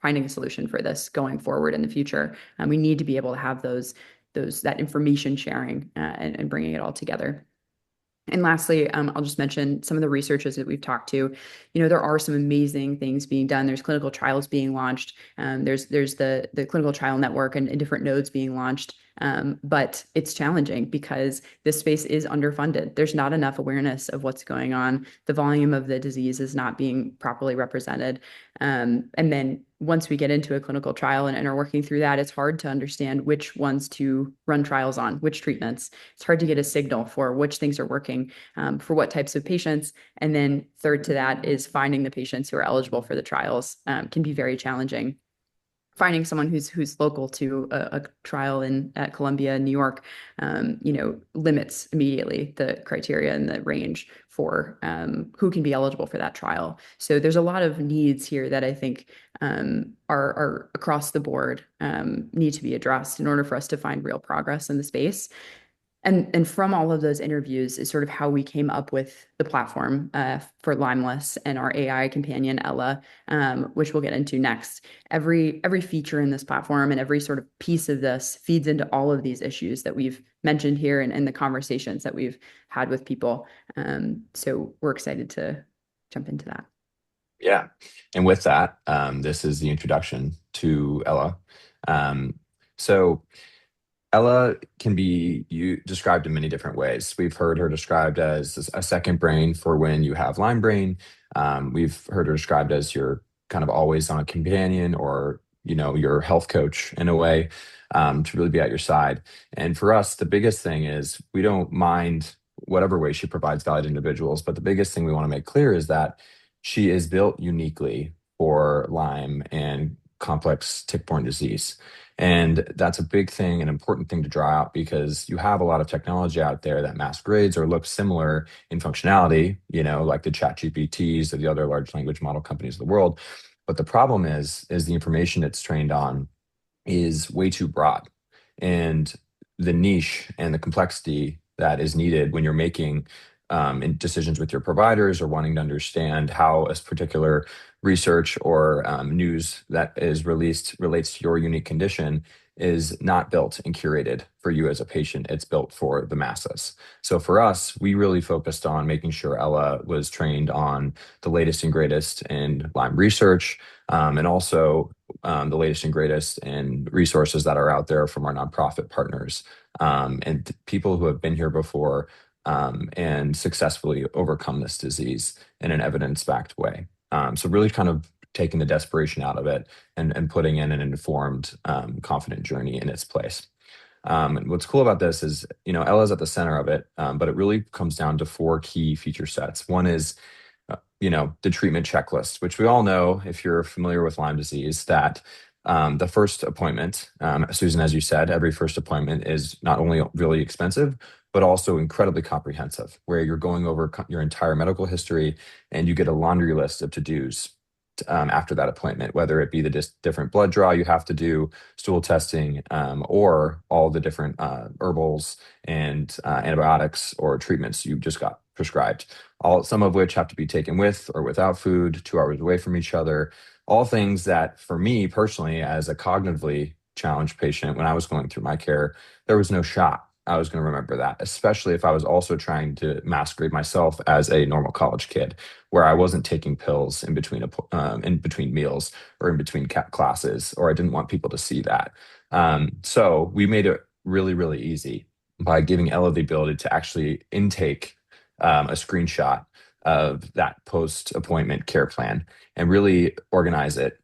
finding a solution for this going forward in the future. We need to be able to have that information sharing and bringing it all together. And lastly, I'll just mention some of the researchers that we've talked to. There are some amazing things being done. There's clinical trials being launched. There's the clinical trial network and different nodes being launched. But it's challenging because this space is underfunded. There's not enough awareness of what's going on. The volume of the disease is not being properly represented. And then once we get into a clinical trial and are working through that, it's hard to understand which ones to run trials on, which treatments. It's hard to get a signal for which things are working for what types of patients. And then third to that is finding the patients who are eligible for the trials can be very challenging. Finding someone who's local to a trial at Columbia, New York, limits immediately the criteria and the range for who can be eligible for that trial. So there's a lot of needs here that I think are across the board need to be addressed in order for us to find real progress in the space. And from all of those interviews is sort of how we came up with the platform for LymeLess and our AI companion, Ella, which we'll get into next. Every feature in this platform and every sort of piece of this feeds into all of these issues that we've mentioned here and the conversations that we've had with people. So we're excited to jump into that. Yeah. And with that, this is the introduction to Ella. So Ella can be described in many different ways. We've heard her described as a second brain for when you have Lyme brain. We've heard her described as your kind of always on companion, or your health coach in a way, to really be at your side. And for us, the biggest thing is we don't mind whatever way she provides value to individuals, but the biggest thing we want to make clear is that she is built uniquely for Lyme and complex tick-borne disease. And that's a big thing, an important thing to draw out, because you have a lot of technology out there that masquerades or looks similar in functionality, like the chat GPTs or the other large language model companies of the world. But the problem is the information it's trained on is way too broad. And the niche and the complexity that is needed when you're making decisions with your providers or wanting to understand how a particular research or news that is released relates to your unique condition is not built and curated for you as a patient. It's built for the masses. So for us, we really focused on making sure Ella was trained on the latest and greatest in Lyme research, and also the latest and greatest in resources that are out there from our nonprofit partners, and people who have been here before and successfully overcome this disease in an evidence-backed way. So really kind of taking the desperation out of it and putting in an informed, confident journey in its place. And what's cool about this is, Ella's at the center of it, but it really comes down to 4 key feature sets. One is, the treatment checklist, which we all know, if you're familiar with Lyme disease, that the first appointment, Susan, as you said, every first appointment is not only really expensive, but also incredibly comprehensive, where you're going over your entire medical history and you get a laundry list of to-dos after that appointment, whether it be the different blood draw you have to do, stool testing, or all the different herbals and antibiotics or treatments you just got prescribed, some of which have to be taken with or without food, 2 hours away from each other. All things that, for me personally, as a cognitively challenged patient, when I was going through my care, there was no shot I was going to remember that, especially if I was also trying to masquerade myself as a normal college kid, where I wasn't taking pills in between meals or in between classes, or I didn't want people to see that. So we made it really, really easy by giving Ella the ability to actually intake a screenshot of that post-appointment care plan and really organize it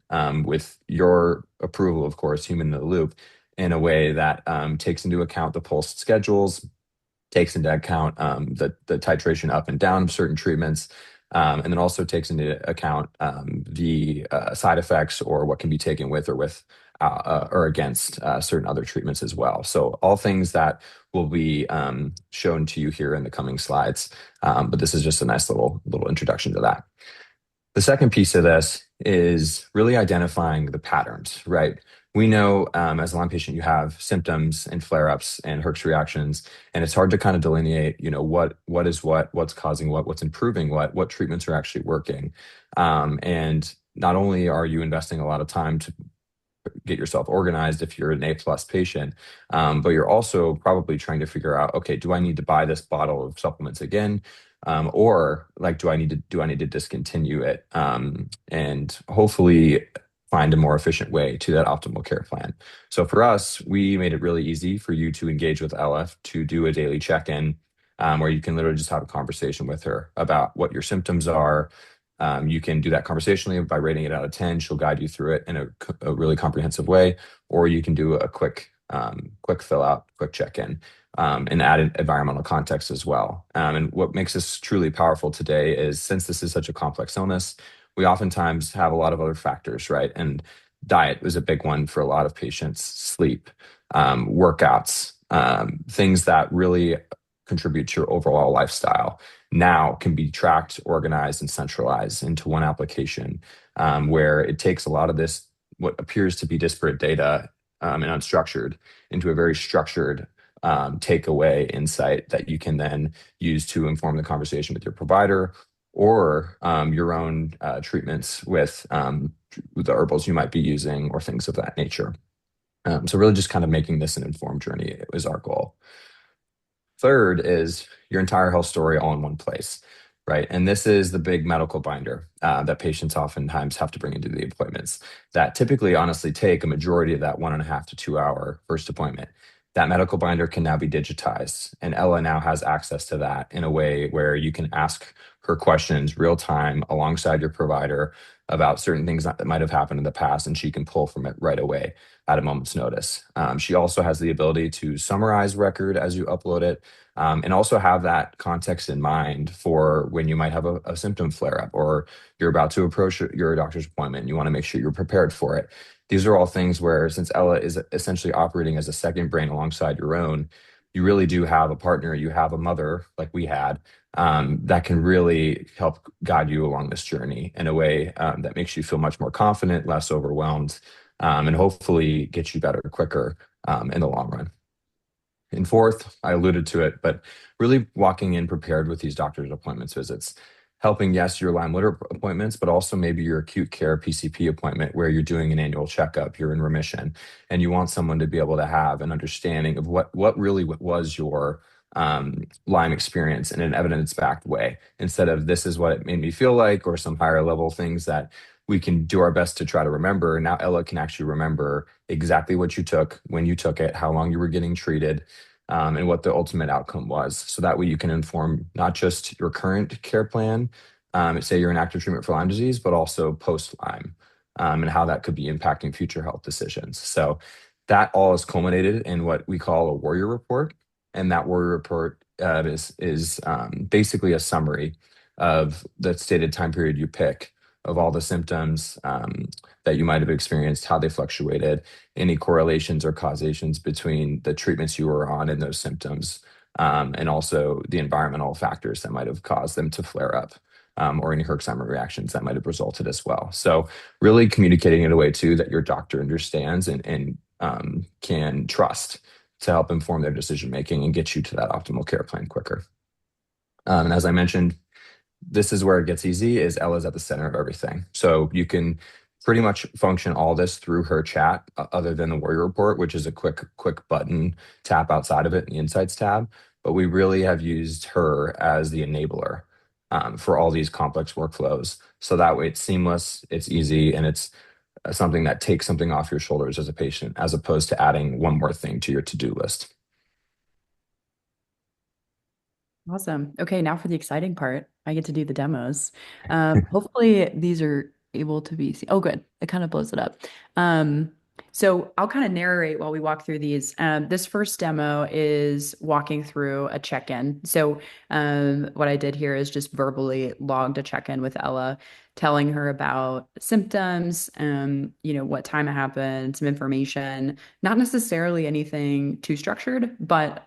with your approval, of course, human in the loop, in a way that takes into account the pulse schedules, takes into account the titration up and down of certain treatments, and then also takes into account the side effects or what can be taken with or against certain other treatments as well. So all things that will be shown to you here in the coming slides, but this is just a nice little introduction to that. The second piece of this is really identifying the patterns, right? We know as a Lyme patient, you have symptoms and flare-ups and Herx reactions, and it's hard to kind of delineate, what is what's causing what's improving what treatments are actually working. And not only are you investing a lot of time to get yourself organized if you're an A+ patient, but you're also probably trying to figure out, okay, do I need to buy this bottle of supplements again? Or like, do I need to discontinue it? And hopefully find a more efficient way to that optimal care plan. So for us, we made it really easy for you to engage with Ella to do a daily check-in, where you can literally just have a conversation with her about what your symptoms are. You can do that conversationally by rating it out of 10. She'll guide you through it in a really comprehensive way, or you can do a quick fill out, quick check-in, and add environmental context as well. And what makes this truly powerful today is, since this is such a complex illness, we oftentimes have a lot of other factors, right? And diet was a big one for a lot of patients, sleep, workouts, things that really contribute to your overall lifestyle now can be tracked, organized, and centralized into one application, where it takes a lot of this, what appears to be disparate data and unstructured, into a very structured takeaway insight that you can then use to inform the conversation with your provider, or your own treatments with the herbals you might be using, or things of that nature. So really just kind of making this an informed journey is our goal. Third is your entire health story all in one place, right? And this is the big medical binder that patients oftentimes have to bring into the appointments, that typically honestly take a majority of that 1.5 to 2 hour first appointment. That medical binder can now be digitized, and Ella now has access to that in a way where you can ask her questions real time alongside your provider about certain things that might have happened in the past, and she can pull from it right away at a moment's notice. She also has the ability to summarize record as you upload it, and also have that context in mind for when you might have a symptom flare up, or you're about to approach your doctor's appointment and you want to make sure you're prepared for it. These are all things where, since Ella is essentially operating as a second brain alongside your own, you really do have a partner, you have a mother like we had, that can really help guide you along this journey in a way that makes you feel much more confident, less overwhelmed, and hopefully get you better quicker in the long run. And fourth, I alluded to it, but really walking in prepared with these doctor's appointments visits, helping, yes, your Lyme litter appointments, but also maybe your acute care PCP appointment where you're doing an annual checkup, you're in remission, and you want someone to be able to have an understanding of what really was your Lyme experience in an evidence-backed way, instead of this is what it made me feel like, or some higher level things that we can do our best to try to remember. Now Ella can actually remember exactly what you took, when you took it, how long you were getting treated, and what the ultimate outcome was. So that way you can inform not just your current care plan, say you're in active treatment for Lyme disease, but also post-Lyme, and how that could be impacting future health decisions. So that all is culminated in what we call a warrior report. And that warrior report is basically a summary of the stated time period you pick, of all the symptoms that you might have experienced, how they fluctuated, any correlations or causations between the treatments you were on and those symptoms, and also the environmental factors that might have caused them to flare up, or any Herxheimer reactions that might have resulted as well. So really communicating in a way too that your doctor understands and can trust, to help inform their decision making and get you to that optimal care plan quicker. And as I mentioned, this is where it gets easy, is Ella's at the center of everything. So you can pretty much function all this through her chat, other than the warrior report, which is a quick button tap outside of it in the insights tab. But we really have used her as the enabler for all these complex workflows. So that way it's seamless, it's easy, and it's something that takes something off your shoulders as a patient, as opposed to adding one more thing to your to-do list. Awesome. Okay, now for the exciting part. I get to do the demos. Hopefully these are able to be seen. Oh, good. It kind of blows it up. So I'll kind of narrate while we walk through these. This first demo is walking through a check-in. So what I did here is just verbally logged a check-in with Ella, telling her about symptoms, what time it happened, some information, not necessarily anything too structured, but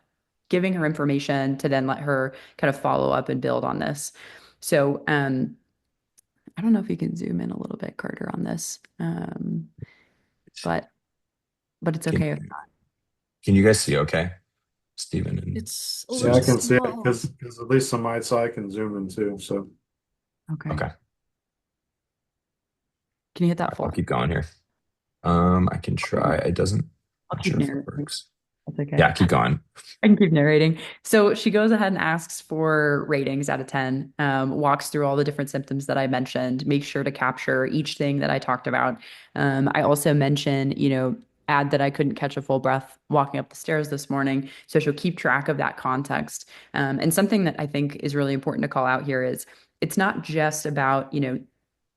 giving her information to then let her kind of follow up and build on this. So I don't know if you can zoom in a little bit, Carter, on this, but it's okay if not. Can you guys see okay, Stephen? And It's a Yeah, little I can see it small. because at least on my side I can zoom in too. So Okay. Okay, Can you hit that I'll full? keep going here. I can try. It doesn't. I'll Not keep sure if it narrating. works. That's okay. Yeah, keep going. I can keep narrating. So she goes ahead and asks for ratings out of 10, walks through all the different symptoms that I mentioned, make sure to capture each thing that I talked about. I also mention, add that I couldn't catch a full breath walking up the stairs this morning. So she'll keep track of that context. And something that I think is really important to call out here is it's not just about,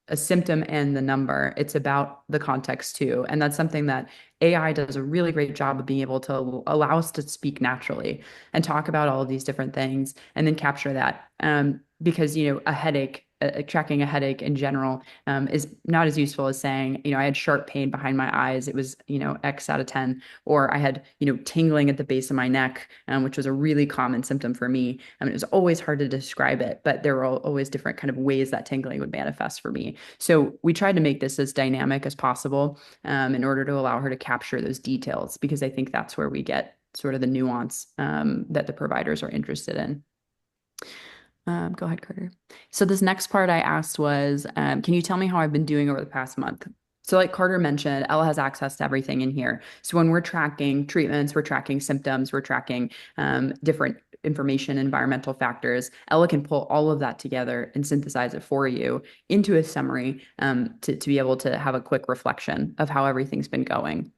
a symptom and the number. It's about the context too. And that's something that AI does a really great job of being able to allow us to speak naturally and talk about all of these different things and then capture that. Because, a headache, tracking a headache in general, is not as useful as saying, I had sharp pain behind my eyes. It was, X out of 10, or I had, tingling at the base of my neck, which was a really common symptom for me. I mean, it was always hard to describe it, but there were always different kind of ways that tingling would manifest for me. So we tried to make this as dynamic as possible, in order to allow her to capture those details, because I think that's where we get sort of the nuance, that the providers are interested in. Go ahead, Carter. So this next part I asked was, can you tell me how I've been doing over the past month? So like Carter mentioned, Ella has access to everything in here. So when we're tracking treatments, we're tracking symptoms, we're tracking different information, environmental factors, Ella can pull all of that together and synthesize it for you into a summary, to be able to have a quick reflection of how everything's been going.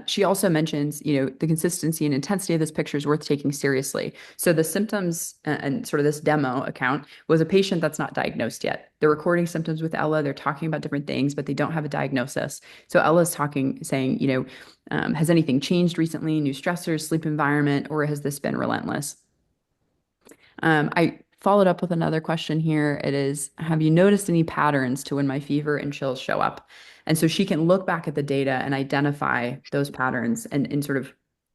She also mentions, the consistency and intensity of this picture is worth taking seriously. So the symptoms, and sort of this demo account was a patient that's not diagnosed yet. They're recording symptoms with Ella. They're talking about different things, but they don't have a diagnosis. So Ella's saying, has anything changed recently? New stressors, sleep environment, or has this been relentless? I followed up with another question here. It is, have you noticed any patterns to when my fever and chills show up? And so she can look back at the data and identify those patterns and sort of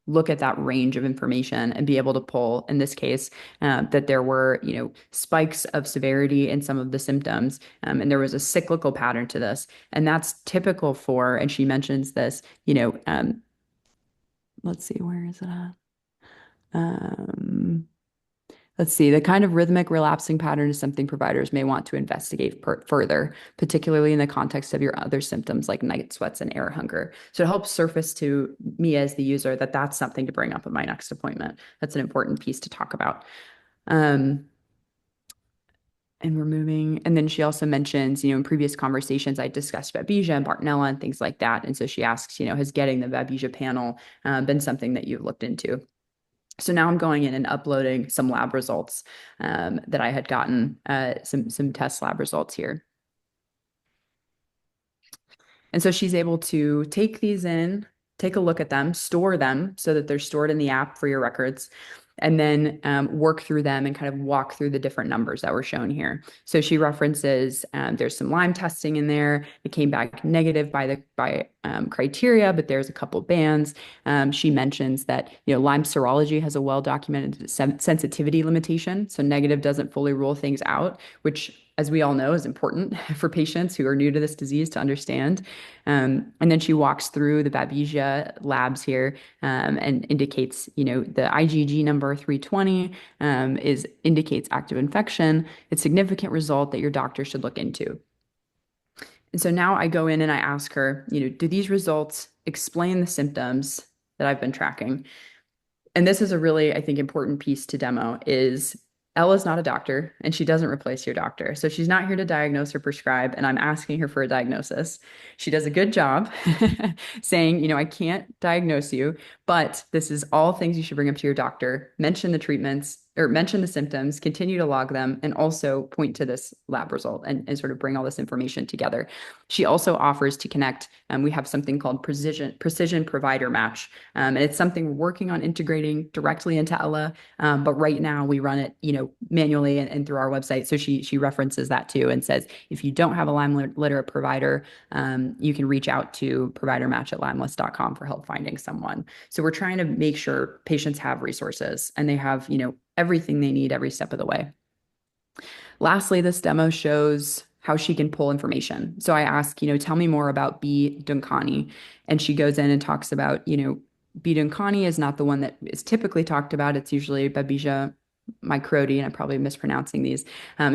look at that range of information and be able to pull, in this case, that there were, spikes of severity in some of the symptoms. And there was a cyclical pattern to this. And that's typical for, and she mentions this, let's see, where is it at? Let's see, the kind of rhythmic relapsing pattern is something providers may want to investigate further, particularly in the context of your other symptoms like night sweats and air hunger. So it helps surface to me as the user that that's something to bring up at my next appointment. That's an important piece to talk about. And we're moving. And then she also mentions, in previous conversations, I discussed Babesia and Bartonella and things like that. And so she asks, has getting the Babesia panel been something that you've looked into? So now I'm going in and uploading some lab results, that I had gotten, some test lab results here. And so she's able to take these in, take a look at them, store them so that they're stored in the app for your records, and then work through them and kind of walk through the different numbers that were shown here. So she references, there's some Lyme testing in there. It came back negative by criteria, but there's a couple bands. She mentions that, Lyme serology has a well-documented sensitivity limitation. So negative doesn't fully rule things out, which, as we all know, is important for patients who are new to this disease to understand. And then she walks through the Babesia labs here, and indicates, the IgG number 320 indicates active infection. It's a significant result that your doctor should look into. And so now I go in and I ask her, do these results explain the symptoms that I've been tracking? And this is a really, I think, important piece to demo is Ella's not a doctor and she doesn't replace your doctor. So she's not here to diagnose or prescribe, and I'm asking her for a diagnosis. She does a good job saying, I can't diagnose you, but this is all things you should bring up to your doctor, mention the treatments or mention the symptoms, continue to log them, and also point to this lab result and sort of bring all this information together. She also offers to connect, we have something called precision provider match. And it's something we're working on integrating directly into Ella. But right now we run it, manually and through our website. So she references that too and says, if you don't have a Lyme literate provider, you can reach out to providermatch@lymeless.com for help finding someone. So we're trying to make sure patients have resources and they have, everything they need every step of the way. Lastly, this demo shows how she can pull information. So I ask, tell me more about B. duncani. And she goes in and talks about, B. duncani is not the one that is typically talked about. It's usually Babesia Microti, and I'm probably mispronouncing these.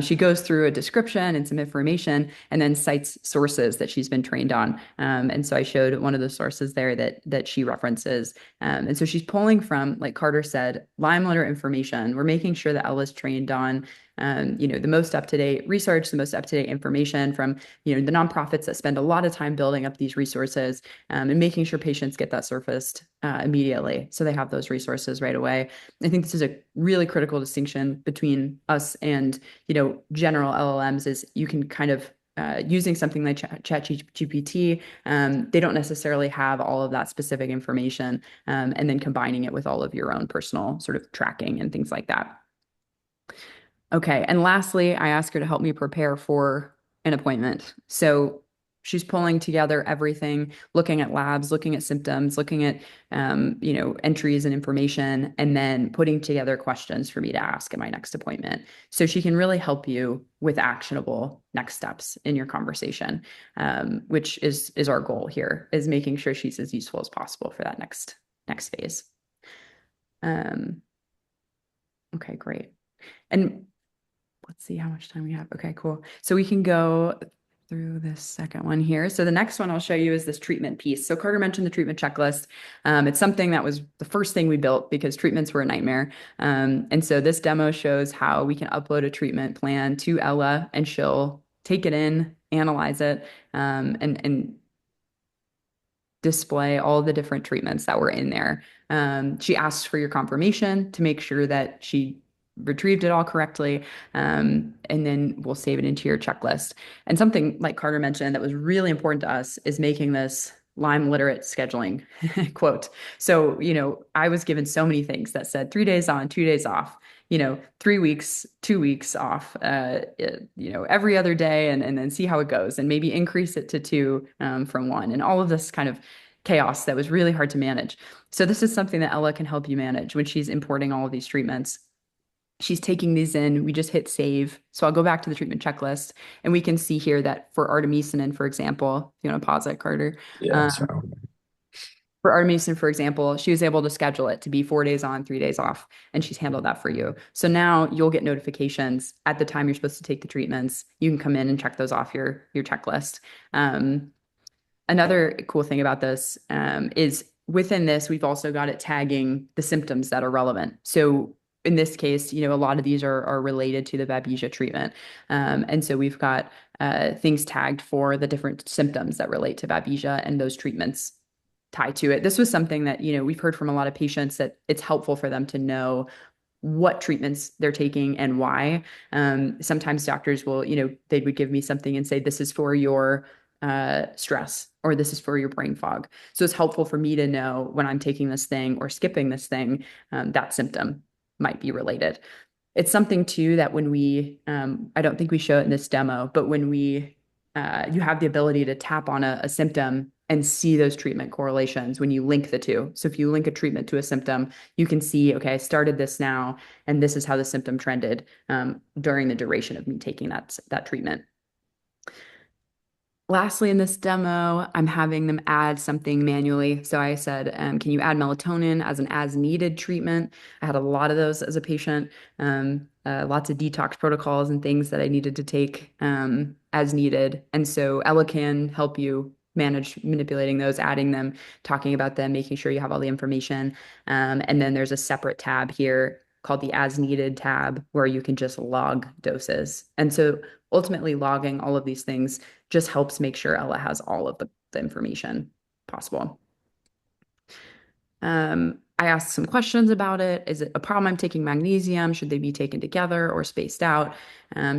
She goes through a description and some information and then cites sources that she's been trained on. And so I showed one of the sources there that she references. And so she's pulling from, like Carter said, Lyme litter information. We're making sure that Ella's trained on the most up-to-date research, the most up-to-date information from, the nonprofits that spend a lot of time building up these resources, and making sure patients get that surfaced immediately. So they have those resources right away. I think this is a really critical distinction between us and, general LLMs is you can kind of using something like ChatGPT, they don't necessarily have all of that specific information, and then combining it with all of your own personal sort of tracking and things like that. Okay. And lastly, I asked her to help me prepare for an appointment. So she's pulling together everything, looking at labs, looking at symptoms, looking at, entries and information, and then putting together questions for me to ask at my next appointment. So she can really help you with actionable next steps in your conversation, which is our goal here, is making sure she's as useful as possible for that next phase. Okay, great. And let's see how much time we have. Okay, cool. So we can go through this second one here. So the next one I'll show you is this treatment piece. So Carter mentioned the treatment checklist. It's something that was the first thing we built because treatments were a nightmare. And so this demo shows how we can upload a treatment plan to Ella, and she'll take it in, analyze it, and display all the different treatments that were in there. She asks for your confirmation to make sure that she retrieved it all correctly, and then we'll save it into your checklist. And something like Carter mentioned that was really important to us is making this Lyme literate scheduling quote. So, I was given so many things that said 3 days on, 2 days off, 3 weeks, 2 weeks off, every other day, and then see how it goes, and maybe increase it to 2 from 1, and all of this kind of chaos that was really hard to manage. So this is something that Ella can help you manage when she's importing all of these treatments. She's taking these in, we just hit save. So I'll go back to the treatment checklist, and we can see here that for artemisinin, for example, if you want to pause it, Carter. Yeah, sorry. For artemisinin, for example, she was able to schedule it to be 4 days on, 3 days off, and she's handled that for you. So now you'll get notifications at the time you're supposed to take the treatments. You can come in and check those off your checklist. Another cool thing about this is within this, we've also got it tagging the symptoms that are relevant. So in this case, a lot of these are related to the babesia treatment. And so we've got things tagged for the different symptoms that relate to babesia and those treatments tied to it. This was something that, we've heard from a lot of patients that it's helpful for them to know what treatments they're taking and why. Sometimes doctors will, they would give me something and say, this is for your stress, or this is for your brain fog. So it's helpful for me to know when I'm taking this thing or skipping this thing, that symptom might be related. It's something too that when we, I don't think we show it in this demo, but when we, you have the ability to tap on a symptom and see those treatment correlations when you link the two. So if you link a treatment to a symptom, you can see, okay, I started this now, and this is how the symptom trended during the duration of me taking that treatment. Lastly, in this demo, I'm having them add something manually. So I said, can you add melatonin as an as-needed treatment? I had a lot of those as a patient, lots of detox protocols and things that I needed to take as needed. And so Ella can help you manage manipulating those, adding them, talking about them, making sure you have all the information. And then there's a separate tab here called the as needed tab where you can just log doses. And so ultimately logging all of these things just helps make sure Ella has all of the information possible. I asked some questions about it. Is it a problem I'm taking magnesium? Should they be taken together or spaced out?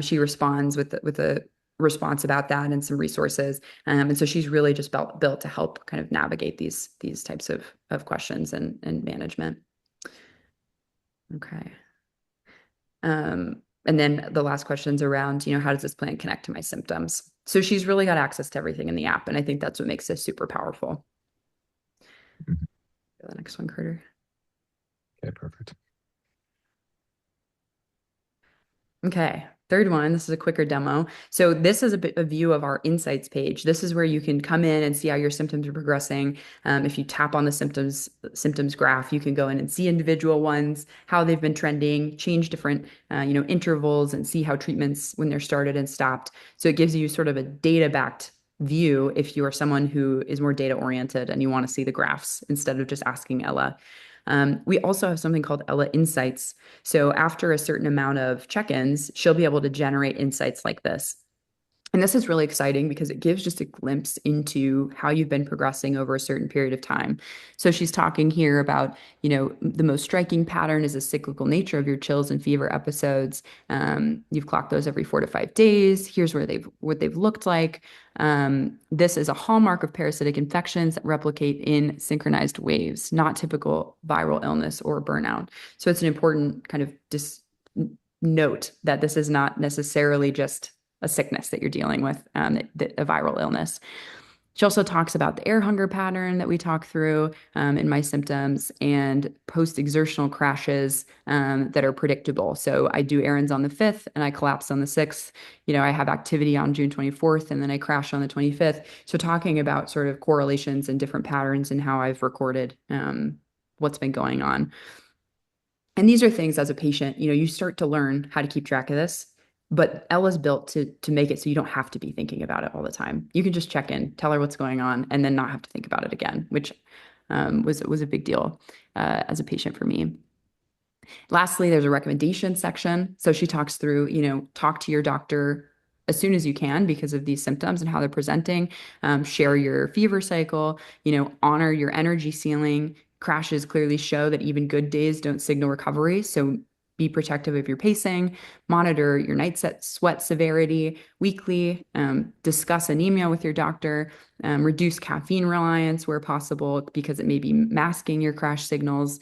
She responds with a response about that and some resources. And so she's really just built to help kind of navigate these types of questions and management. Okay. And then the last question's around, how does this plan connect to my symptoms? So she's really got access to everything in the app. And I think that's what makes this super powerful. Mhm. The next one, Carter. Okay, perfect. Okay. third one, this is a quicker demo. So this is a view of our insights page. This is where you can come in and see how your symptoms are progressing. If you tap on the symptoms graph, you can go in and see individual ones, how they've been trending, change different intervals, and see how treatments, when they're started and stopped. So it gives you sort of a data-backed view if you are someone who is more data oriented and you want to see the graphs instead of just asking Ella. We also have something called Ella Insights. So after a certain amount of check-ins, she'll be able to generate insights like this. And this is really exciting because it gives just a glimpse into how you've been progressing over a certain period of time. So she's talking here about, the most striking pattern is the cyclical nature of your chills and fever episodes. You've clocked those every 4 to 5 days. Here's what they've looked like. This is a hallmark of parasitic infections that replicate in synchronized waves, not typical viral illness or burnout. So it's an important kind of note that this is not necessarily just a sickness that you're dealing with, a viral illness. She also talks about the air hunger pattern that we talk through in my symptoms and post-exertional crashes that are predictable. So I do errands on the 5th and I collapse on the 6th. I have activity on June 24th and then I crash on the 25th. So talking about sort of correlations and different patterns and how I've recorded what's been going on. And these are things as a patient, you start to learn how to keep track of this. But Ella's built to make it so you don't have to be thinking about it all the time. You can just check in, tell her what's going on, and then not have to think about it again, which was a big deal as a patient for me. Lastly, there's a recommendation section. So she talks through, talk to your doctor as soon as you can because of these symptoms and how they're presenting. Share your fever cycle, honor your energy ceiling. Crashes clearly show that even good days don't signal recovery. So be protective of your pacing, monitor your night sweat severity weekly, discuss anemia with your doctor, reduce caffeine reliance where possible because it may be masking your crash signals,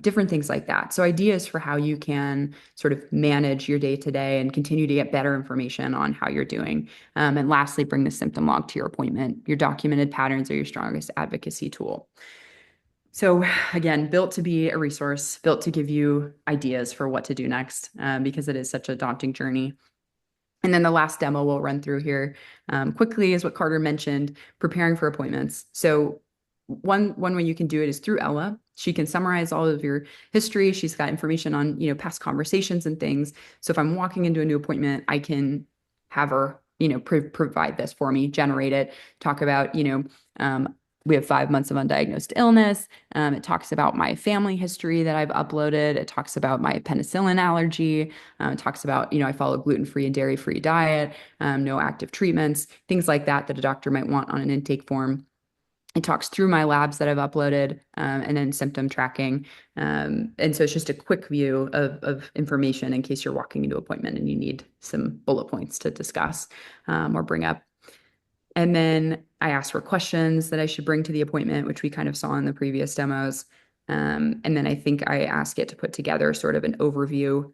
different things like that. So ideas for how you can sort of manage your day-to-day and continue to get better information on how you're doing. And lastly, bring the symptom log to your appointment. Your documented patterns are your strongest advocacy tool. So again, built to be a resource, built to give you ideas for what to do next, because it is such a daunting journey. And then the last demo we'll run through here quickly is what Carter mentioned, preparing for appointments. So one way you can do it is through Ella. She can summarize all of your history. She's got information on, past conversations and things. So if I'm walking into a new appointment, I can have her, provide this for me, generate it, talk about, we have 5 months of undiagnosed illness. It talks about my family history that I've uploaded. It talks about my penicillin allergy. It talks about, I follow a gluten-free and dairy-free diet, no active treatments, things like that a doctor might want on an intake form. It talks through my labs that I've uploaded and then symptom tracking. And so it's just a quick view of information in case you're walking into an appointment and you need some bullet points to discuss or bring up. And then I asked for questions that I should bring to the appointment, which we kind of saw in the previous demos. And then I think I ask it to put together sort of an overview.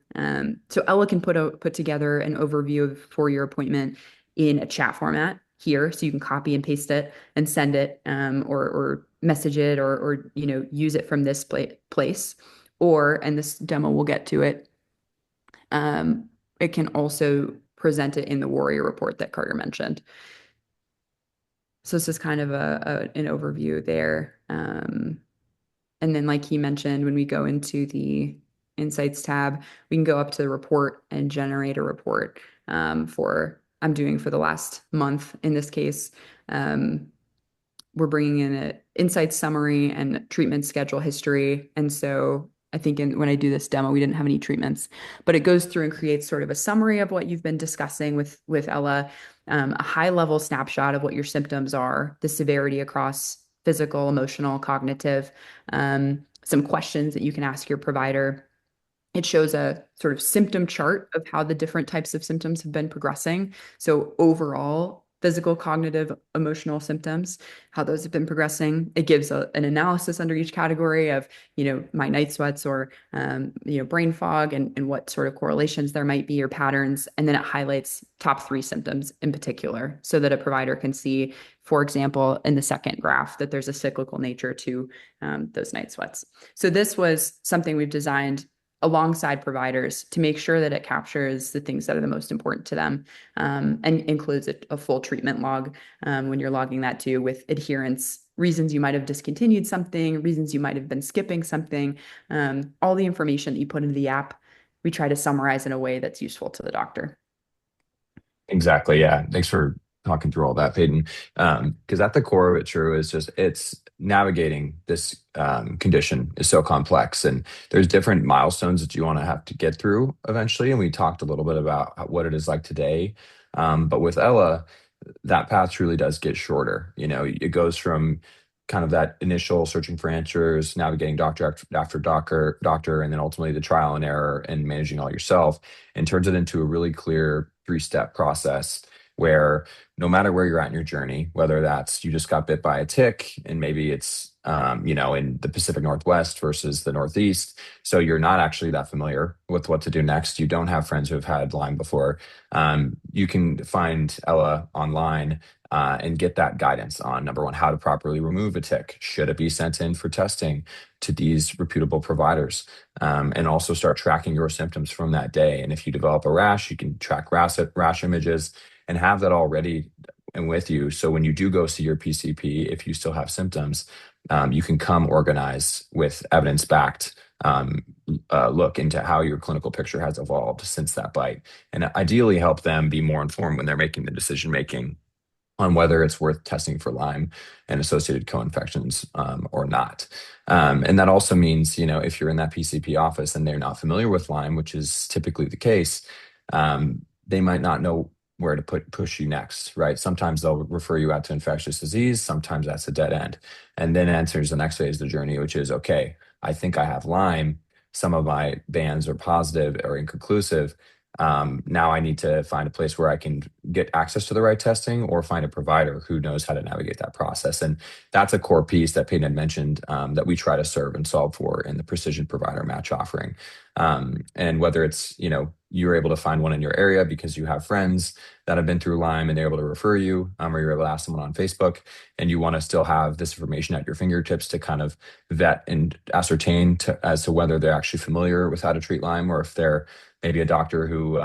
So Ella can put together an overview for your appointment in a chat format here. So you can copy and paste it and send it or message it or use it from this place. Or, and this demo will get to it, it can also present it in the Warrior report that Carter mentioned. So this is kind of an overview there. And then like he mentioned, when we go into the Insights tab, we can go up to the report and generate a report I'm doing for the last month. In this case, we're bringing in an Insights summary and treatment schedule history. And so I think when I do this demo, we didn't have any treatments, but it goes through and creates sort of a summary of what you've been discussing with Ella, a high level snapshot of what your symptoms are, the severity across physical, emotional, cognitive, some questions that you can ask your provider. It shows a sort of symptom chart of how the different types of symptoms have been progressing. So overall, physical, cognitive, emotional symptoms, how those have been progressing. It gives an analysis under each category of, my night sweats or, brain fog and what sort of correlations there might be or patterns. And then it highlights top 3 symptoms in particular so that a provider can see, for example, in the second graph, that there's a cyclical nature to those night sweats. So this was something we've designed alongside providers to make sure that it captures the things that are the most important to them, and includes a full treatment log when you're logging that too, with adherence, reasons you might have discontinued something, reasons you might have been skipping something, all the information that you put into the app, we try to summarize in a way that's useful to the doctor. Exactly. Yeah. Thanks for talking through all that, Peyton. Because at the core of it, true, is just it's navigating this condition is so complex, and there's different milestones that you want to have to get through eventually. And we talked a little bit about what it is like today. But with Ella, that path truly does get shorter. You know, it goes from kind of that initial searching for answers, navigating after doctor, and then ultimately the trial and error and managing all yourself, and turns it into a really clear 3-step process where no matter where you're at in your journey, whether that's you just got bit by a tick and maybe it's in the Pacific Northwest versus the Northeast, so you're not actually that familiar with what to do next. You don't have friends who have had Lyme before. You can find Ella online and get that guidance on, number one, how to properly remove a tick. Should it be sent in for testing to these reputable providers? And also start tracking your symptoms from that day. And if you develop a rash, you can track rash images and have that all ready and with you. So when you do go see your PCP, if you still have symptoms, you can come organized with evidence-backed look into how your clinical picture has evolved since that bite, and ideally help them be more informed when they're making the decision making on whether it's worth testing for Lyme and associated co-infections or not. And that also means, if you're in that PCP office and they're not familiar with Lyme, which is typically the case, they might not know where to push you next, right? Sometimes they'll refer you out to infectious disease. Sometimes that's a dead end. And then enters the next phase of the journey, which is, okay, I think I have Lyme. Some of my bands are positive or inconclusive. Now I need to find a place where I can get access to the right testing or find a provider who knows how to navigate that process. And that's a core piece that Peyton had mentioned that we try to serve and solve for in the precision provider match offering. And whether it's, you're able to find one in your area because you have friends that have been through Lyme and they're able to refer you, or you're able to ask someone on Facebook, and you want to still have this information at your fingertips to kind of vet and ascertain as to whether they're actually familiar with how to treat Lyme, or if they're maybe a doctor who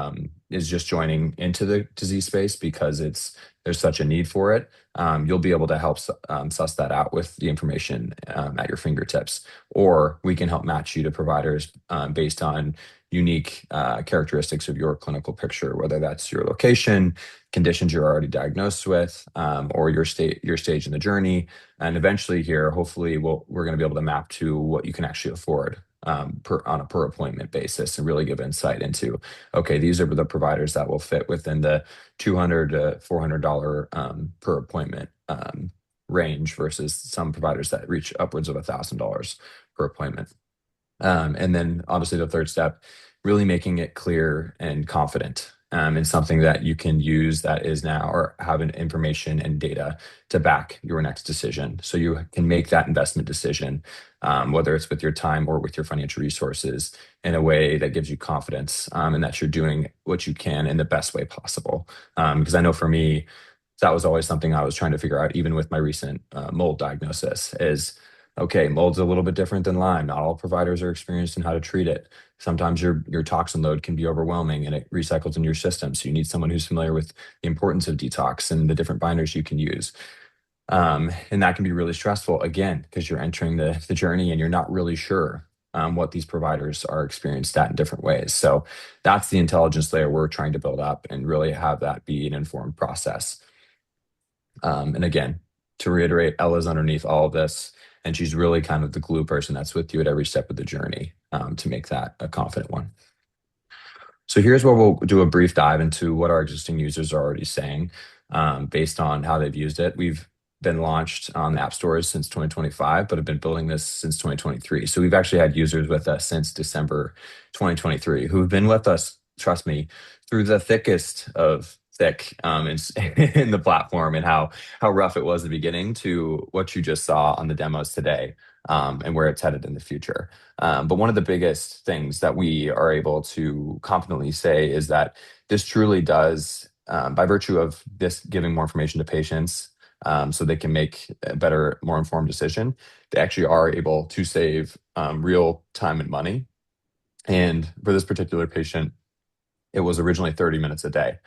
is just joining into the disease space because there's such a need for it. You'll be able to help suss that out with the information at your fingertips, or we can help match you to providers based on unique characteristics of your clinical picture, whether that's your location, conditions you're already diagnosed with, or your stage in the journey. And eventually here, hopefully we're going to be able to map to what you can actually afford on a per appointment basis, and really give insight into, okay, these are the providers that will fit within the $200 to $400 per appointment range versus some providers that reach upwards of $1,000 per appointment. And then obviously the third step, really making it clear and confident in something that you can use that is now, or have an information and data to back your next decision. So you can make that investment decision, whether it's with your time or with your financial resources, in a way that gives you confidence and that you're doing what you can in the best way possible. Because I know for me, that was always something I was trying to figure out, even with my recent mold diagnosis, is, okay, mold's a little bit different than Lyme. Not all providers are experienced in how to treat it. Sometimes your toxin load can be overwhelming and it recycles in your system. So you need someone who's familiar with the importance of detox and the different binders you can use. And that can be really stressful, again, because you're entering the journey and you're not really sure what these providers are experienced at in different ways. So that's the intelligence layer we're trying to build up and really have that be an informed process. And again, to reiterate, Ella's underneath all of this, and she's really kind of the glue person that's with you at every step of the journey to make that a confident one. So here's where we'll do a brief dive into what our existing users are already saying based on how they've used it. We've been launched on the app stores since 2025, but have been building this since 2023. So we've actually had users with us since December 2023 who've been with us, trust me, through the thickest of thick in the platform, and how rough it was at the beginning to what you just saw on the demos today, and where it's headed in the future. But one of the biggest things that we are able to confidently say is that this truly does, by virtue of this giving more information to patients so they can make a better, more informed decision, they actually are able to save real time and money. And for this particular patient, it was originally 30 minutes a day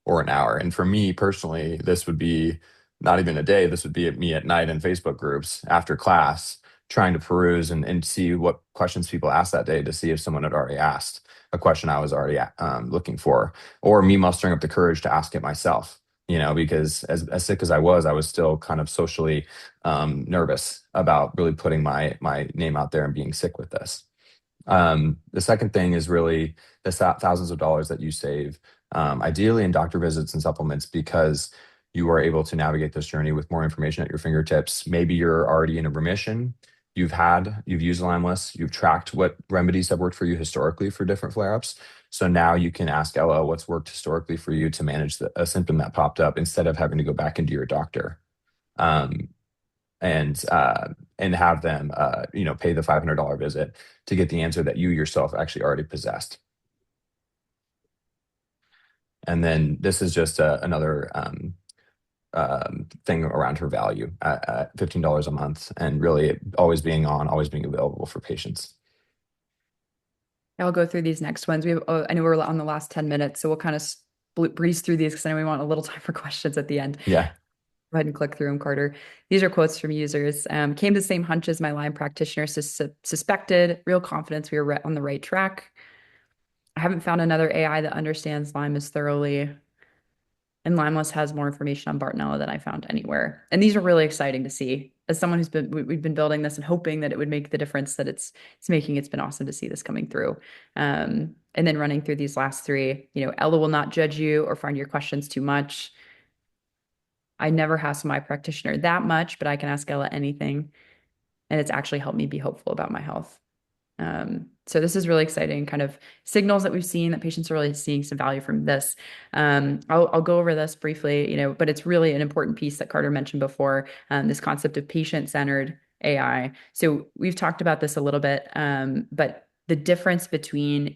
or an hour. And for me personally, this would be not even a day. This would be me at night in Facebook groups after class, trying to peruse and see what questions people asked that day to see if someone had already asked a question I was already looking for, or me mustering up the courage to ask it myself. Because as sick as I was still kind of socially nervous about really putting my name out there and being sick with this. The second thing is really the thousands of dollars that you save, ideally in doctor visits and supplements, because you are able to navigate this journey with more information at your fingertips. Maybe you're already in a remission. You've used LymeLess, you've tracked what remedies have worked for you historically for different flare-ups. So now you can ask Ella what's worked historically for you to manage a symptom that popped up instead of having to go back into your doctor. Um, and have them pay the $500 visit to get the answer that you yourself actually already possessed. And then this is just another thing around her value at $15 a month, and really always being available for patients. I'll go through these next ones. I know we're on the last 10 minutes, so we'll kind of breeze through these because I know we want a little time for questions at the end. Yeah. Go ahead and click through them, Carter. These are quotes from users. Came to the same hunch as my Lyme practitioner suspected. Real confidence we were on the right track. I haven't found another AI that understands Lyme as thoroughly. And LymeLess has more information on Bartonella than I found anywhere. And these are really exciting to see. As someone we've been building this and hoping that it would make the difference that it's making. It's been awesome to see this coming through. And then running through these last three, Ella will not judge you or find your questions too much. I never hassle my practitioner that much, but I can ask Ella anything. And it's actually helped me be hopeful about my health. So this is really exciting, kind of signals that we've seen that patients are really seeing some value from this. I'll go over this briefly, but it's really an important piece that Carter mentioned before, this concept of patient-centered AI. So we've talked about this a little bit, but the difference between,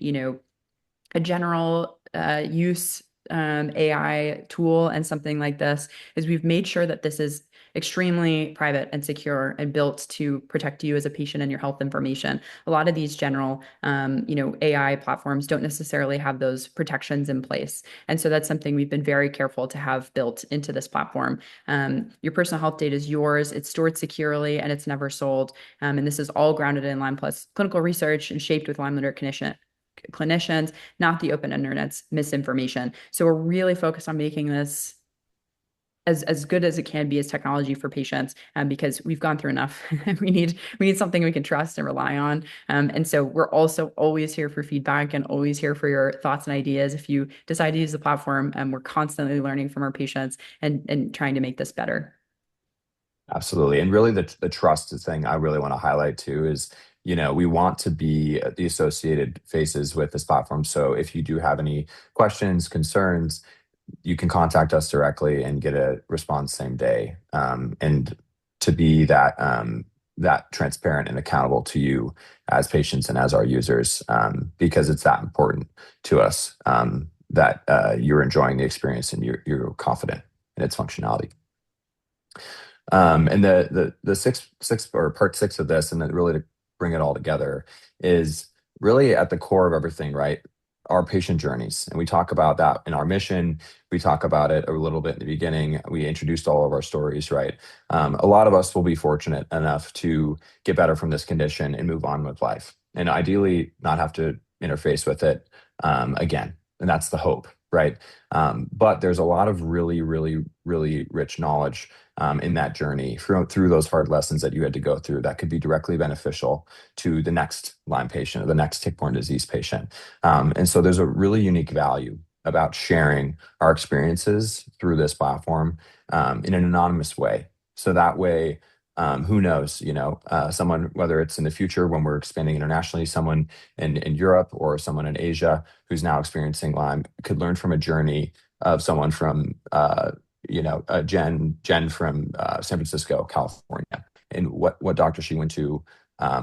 a general use AI tool and something like this is we've made sure that this is extremely private and secure and built to protect you as a patient and your health information. A lot of these general, AI platforms don't necessarily have those protections in place. And so that's something we've been very careful to have built into this platform. Your personal health data is yours. It's stored securely and it's never sold. And this is all grounded in Lyme Plus clinical research and shaped with Lyme literate clinicians, not the open internet's misinformation. So we're really focused on making this as good as it can be as technology for patients, because we've gone through enough. we need something we can trust and rely on. And so we're also always here for feedback and always here for your thoughts and ideas. If you decide to use the platform, we're constantly learning from our patients and trying to make this better. Absolutely. And really the trust thing I really want to highlight too is, we want to be the associated faces with this platform. So if you do have any questions, concerns, you can contact us directly and get a response same day. And to be that transparent and accountable to you as patients and as our users, because it's that important to us, that you're enjoying the experience and you're confident in its functionality. And the sixth or part 6 of this, and then really to bring it all together, is really at the core of everything, right? Our patient journeys. And we talk about that in our mission. We talk about it a little bit in the beginning. We introduced all of our stories, right? A lot of us will be fortunate enough to get better from this condition and move on with life, and ideally not have to interface with it again. And that's the hope, right? But there's a lot of really, really, really rich knowledge in that journey through those hard lessons that you had to go through that could be directly beneficial to the next Lyme patient or the next tick-borne disease patient. And so there's a really unique value about sharing our experiences through this platform in an anonymous way. So that way, who knows, someone, whether it's in the future when we're expanding internationally, someone in Europe or someone in Asia who's now experiencing Lyme could learn from a journey of someone from, Jen from San Francisco, California, and what doctor she went to,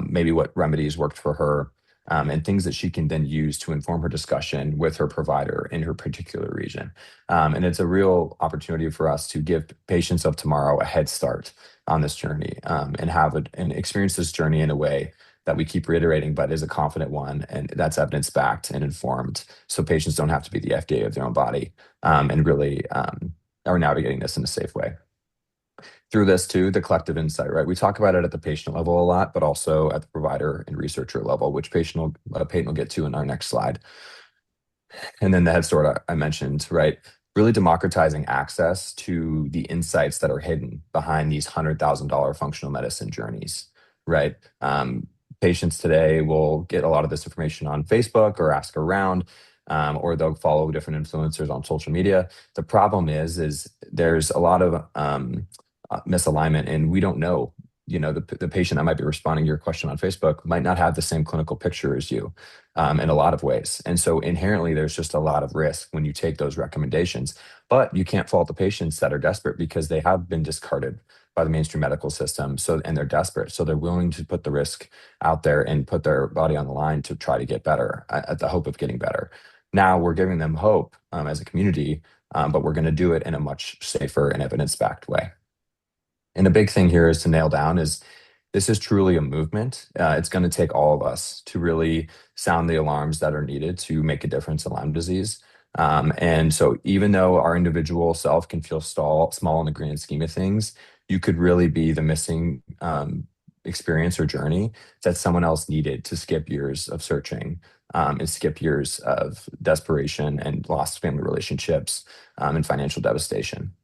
maybe what remedies worked for her, and things that she can then use to inform her discussion with her provider in her particular region. And it's a real opportunity for us to give patients of tomorrow a head start on this journey, and experience this journey in a way that we keep reiterating, but is a confident one, and that's evidence-backed and informed, so patients don't have to be the FDA of their own body, and really are navigating this in a safe way. Through this too, the collective insight, right? We talk about it at the patient level a lot, but also at the provider and researcher level, which Payton will get to in our next slide. And then the head start I mentioned, right? Really democratizing access to the insights that are hidden behind these $100,000 functional medicine journeys, right? Patients today will get a lot of this information on Facebook or ask around, or they'll follow different influencers on social media. The problem is there's a lot of misalignment, and we don't know. The patient that might be responding to your question on Facebook might not have the same clinical picture as you, in a lot of ways. And so inherently, there's just a lot of risk when you take those recommendations. But you can't fault the patients that are desperate, because they have been discarded by the mainstream medical system. And they're desperate. So they're willing to put the risk out there and put their body on the line to try to get better, at the hope of getting better. Now we're giving them hope, as a community, but we're going to do it in a much safer and evidence-backed way. And the big thing here is to nail down is this is truly a movement. It's going to take all of us to really sound the alarms that are needed to make a difference in Lyme disease. And so even though our individual self can feel small in the grand scheme of things, you could really be the missing experience or journey that someone else needed to skip years of searching, and skip years of desperation and lost family relationships, and financial devastation.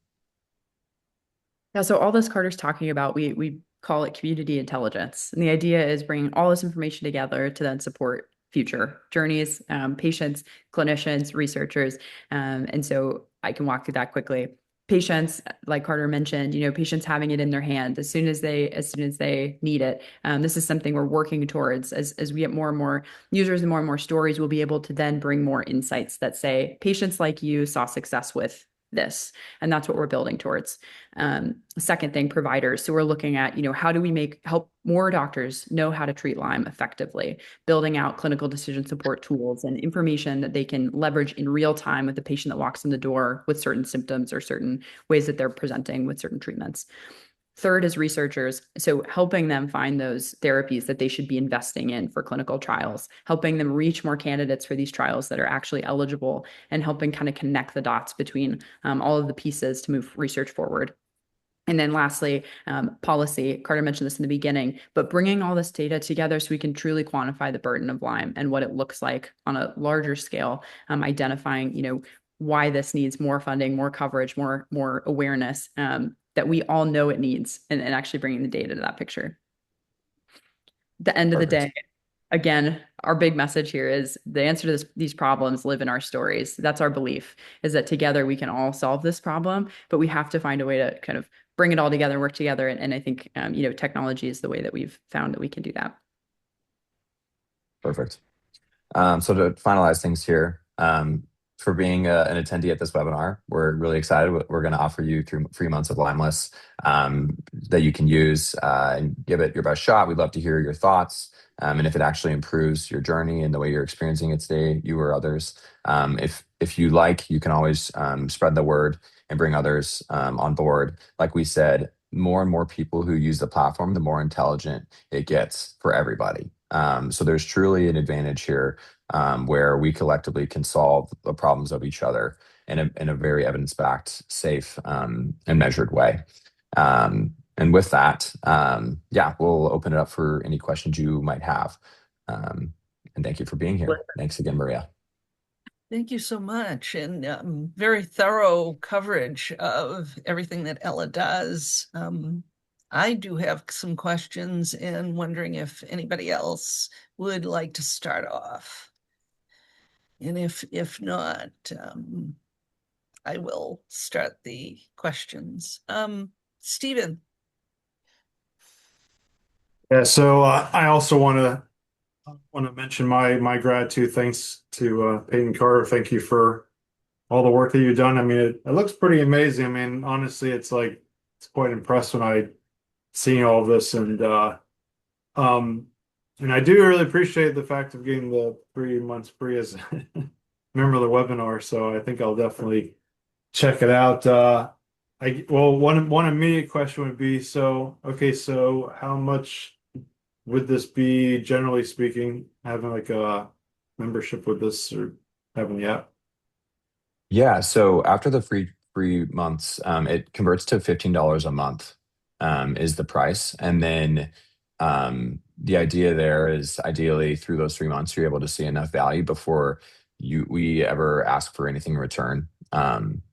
Yeah, so all this Carter's talking about, we call it community intelligence. And the idea is bringing all this information together to then support future journeys, patients, clinicians, researchers. And so I can walk through that quickly. Patients, like Carter mentioned, patients having it in their hand as soon as they need it. This is something we're working towards as we get more and more users and more stories. We'll be able to then bring more insights that say patients like you saw success with this, and that's what we're building towards. Second thing, providers. So we're looking at, how do we help more doctors know how to treat Lyme effectively, building out clinical decision support tools and information that they can leverage in real time with the patient that walks in the door with certain symptoms or certain ways that they're presenting with certain treatments. Third is researchers. So helping them find those therapies that they should be investing in for clinical trials, helping them reach more candidates for these trials that are actually eligible, and helping kind of connect the dots between all of the pieces to move research forward. And then lastly, policy. Carter mentioned this in the beginning, but bringing all this data together so we can truly quantify the burden of Lyme and what it looks like on a larger scale, identifying, why this needs more funding, more coverage, more awareness, that we all know it needs, and actually bringing the data to that picture. The end of the day, again, our big message here is the answer to these problems live in our stories. That's our belief, is that together we can all solve this problem, but we have to find a way to kind of bring it all together, work together. And I think, technology is the way that we've found that we can do that. Perfect. So to finalize things here, for being an attendee at this webinar, we're really excited. We're going to offer you 3 months of LymeLess that you can use and give it your best shot. We'd love to hear your thoughts, and if it actually improves your journey and the way you're experiencing it today, you or others. If you like, you can always spread the word and bring others on board. Like we said, more and more people who use the platform, the more intelligent it gets for everybody. So there's truly an advantage here, where we collectively can solve the problems of each other in a very evidence-backed, safe, and measured way. And with that, we'll open it up for any questions you might have. And thank you for being here. Thanks again, Maria. Thank you so much. And very thorough coverage of everything that Ella does. I do have some questions and wondering if anybody else would like to start off. And if not, I will start the questions. Stephen. Yeah, so I also want to mention my gratitude. Thanks to Payton Carter. Thank you for all the work that you've done. I mean, it looks pretty amazing. I mean, honestly, it's quite impressed when I seen all of this, and I do really appreciate the fact of getting the 3 months free as a member of the webinar. So I think I'll definitely check it out. One immediate question would be, so how much would this be, generally speaking, having like a membership with this or having the app? Yeah, so after the free months, it converts to $15 a month, is the price. And then the idea there is ideally through those 3 months, you're able to see enough value before we ever ask for anything in return.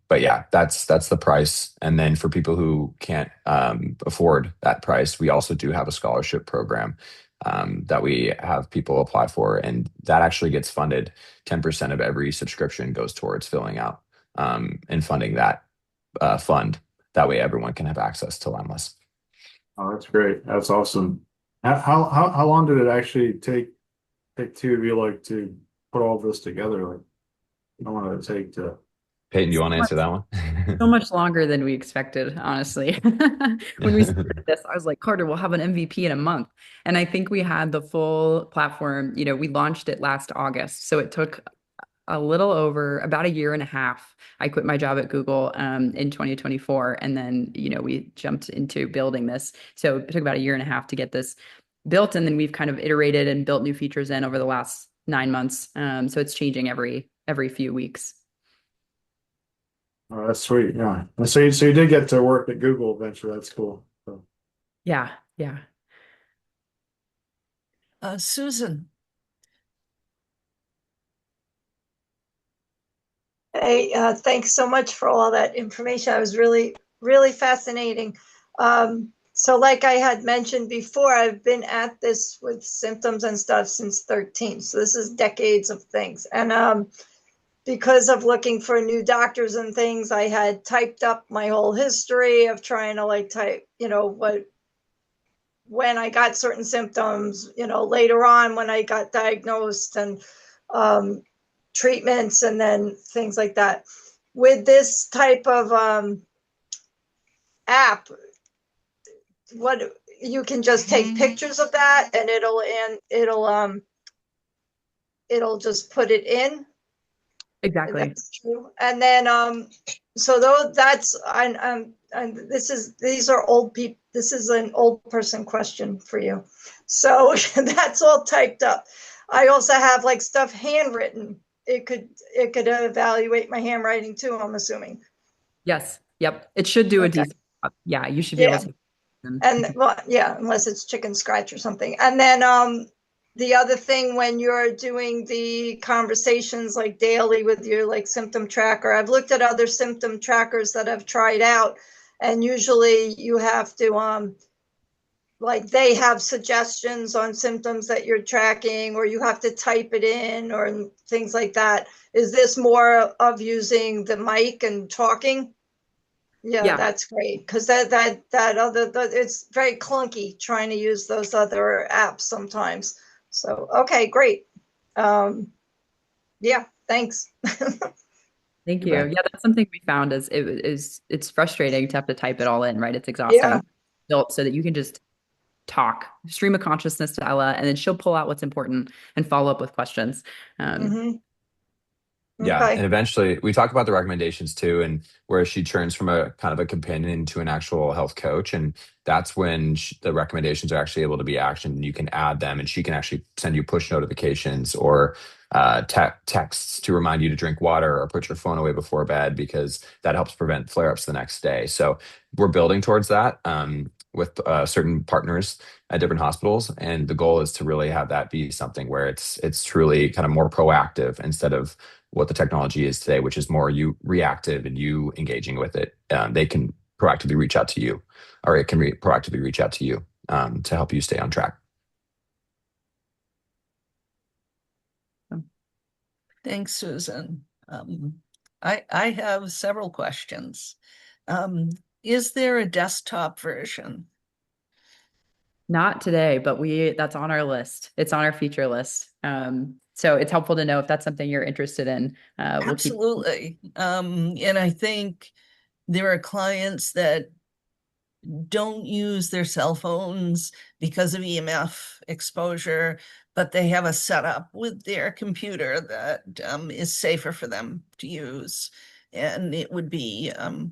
But yeah, that's the price. And then for people who can't afford that price, we also do have a scholarship program that we have people apply for, and that actually gets funded. 10% of every subscription goes towards filling out and funding that fund. That way, everyone can have access to LymeLess. Oh, that's great. That's awesome. How long did it actually take two of you like to put all this together? Like, how long did it take to? Peyton, do you So want to much, answer that one? so much longer than we expected, honestly. When we started this, I was like, Carter, we'll have an MVP in a month. And I think we had the full platform, we launched it last August. So it took a little over about a year and a half. I quit my job at Google in 2024. And then, we jumped into building this. So it took about a year and a half to get this built. And then we've kind of iterated and built new features in over the last 9 months. So it's changing every few weeks. Oh, that's sweet. Yeah. And so you did get to work at Google eventually. That's cool. So, Yeah, yeah. Susan, Hey, thanks so much for all that information. That was really, really fascinating. So like I had mentioned before, I've been at this with symptoms and stuff since 13. So this is decades of things. And because of looking for new doctors and things, I had typed up my whole history of trying to like type, when I got certain symptoms, later on when I got diagnosed, and treatments, and then things like that. With this type of app, what you can just take pictures of that, and it'll just put it in. Exactly. That's true. And then so though that's and these are old people. This is an old person question for you. So that's all typed up. I also have like stuff handwritten. It could evaluate my handwriting too, I'm assuming. Yes. Yep. It should do a Okay. decent job. Yeah, you should be able Yeah. to. And well, yeah, unless it's chicken scratch or something. And then the other thing, when you're doing the conversations like daily with your like symptom tracker, I've looked at other symptom trackers that I've tried out, and usually you have to like they have suggestions on symptoms that you're tracking, or you have to type it in or things like that. Is this more of using the mic and talking? Yeah, Yeah. that's great, because it's very clunky trying to use those other apps sometimes. So okay, great. Yeah, thanks. Thank You you. bet. Yeah, that's something we found it's frustrating to have to type it all in, right? It's Yeah. exhausting. Built so that you can just talk, stream of consciousness to Ella, and then she'll pull out what's important and follow up with questions. Hmm. Yeah, Okay. and eventually we talk about the recommendations too, and where she turns from a kind of a companion to an actual health coach, and that's when the recommendations are actually able to be actioned, and you can add them, and she can actually send you push notifications or texts to remind you to drink water or put your phone away before bed, because that helps prevent flare-ups the next day. So we're building towards that with certain partners at different hospitals, and the goal is to really have that be something where it's truly kind of more proactive instead of what the technology is today, which is more you reactive and you engaging with it. They can proactively reach out to you, or it can proactively reach out to you to help you stay on track. thanks, Susan. I have several questions. Is there a desktop version? Not today, but that's on our list. It's on our feature list. So it's helpful to know if that's something you're interested in. We'll keep. Absolutely. And I think there are clients that don't use their cell phones because of EMF exposure, but they have a setup with their computer that is safer for them to use. And it would be a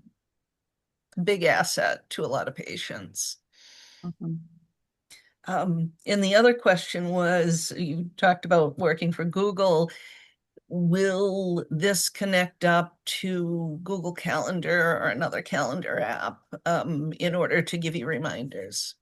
big asset to a lot of patients. Awesome. And the other question was, you talked about working for Google. Will this connect up to Google Calendar or another calendar app in order to give you reminders?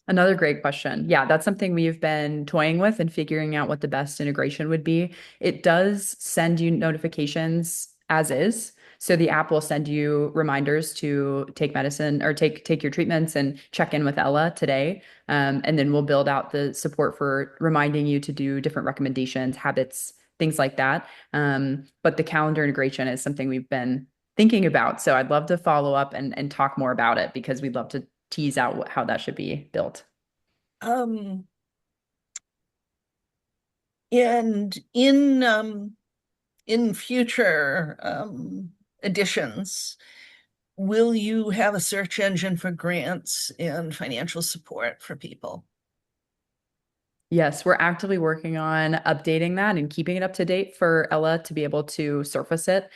Another great question. Yeah, that's something we've been toying with and figuring out what the best integration would be. It does send you notifications as is. So the app will send you reminders to take medicine or take your treatments and check in with Ella today. And then we'll build out the support for reminding you to do different recommendations, habits, things like that. But the calendar integration is something we've been thinking about. So I'd love to follow up and talk more about it because we'd love to tease out how that should be built. And in future editions, will you have a search engine for grants and financial support for people? Yes, we're actively working on updating that and keeping it up to date for Ella to be able to surface it.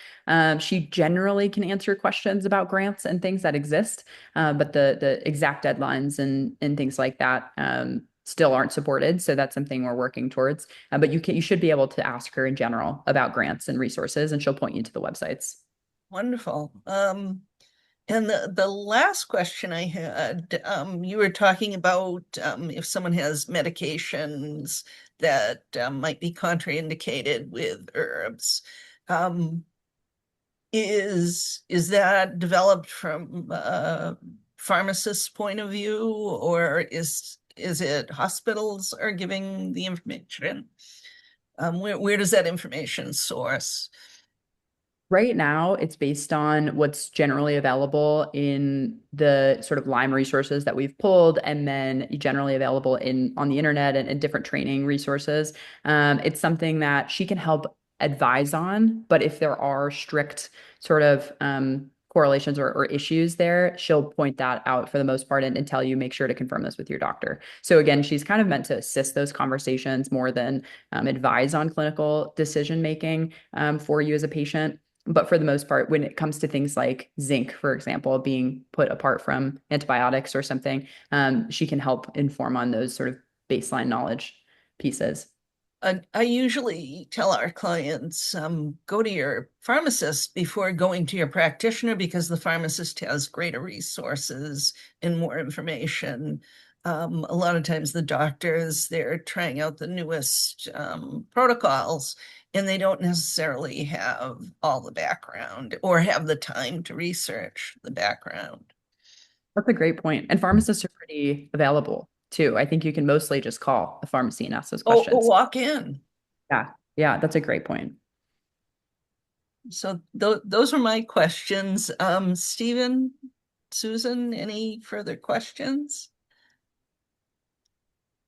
She generally can answer questions about grants and things that exist, but the exact deadlines and things like that still aren't supported. So that's something we're working towards. But you should be able to ask her in general about grants and resources, and she'll point you to the websites. Wonderful. And the last question I had, you were talking about if someone has medications that might be contraindicated with herbs. Is that developed from a pharmacist's point of view, or is it hospitals are giving the information? Where does that information source? Right now, it's based on what's generally available in the sort of Lyme resources that we've pulled, and then generally available on the internet and different training resources. It's something that she can help advise on, but if there are strict sort of correlations or issues there, she'll point that out for the most part and tell you, make sure to confirm this with your doctor. So again, she's kind of meant to assist those conversations more than advise on clinical decision making for you as a patient. But for the most part, when it comes to things like zinc, for example, being put apart from antibiotics or something, she can help inform on those sort of baseline knowledge pieces. I usually tell our clients, go to your pharmacist before going to your practitioner because the pharmacist has greater resources and more information. A lot of times the doctors, they're trying out the newest protocols, and they don't necessarily have all the background or have the time to research the background. That's a great point. And pharmacists are pretty available too. I think you can mostly just call the pharmacy and ask those Oh, questions. walk in. Yeah. Yeah, that's a great point. So those are my questions. Stephen, Susan, any further questions?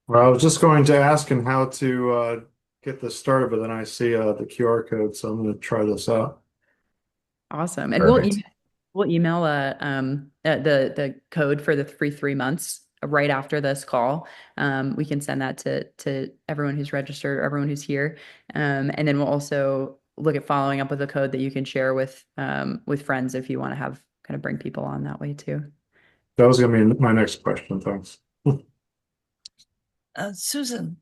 Well, I was just going to ask him how to get this started, but then I see the QR code, so I'm going to try this out. Awesome. And Perfect. we'll email the code for the free 3 months right after this call. We can send that to everyone who's registered or everyone who's here. And then we'll also look at following up with a code that you can share with friends if you want to have kind of bring people on that way too. That was going to be my next question. Thanks. Susan.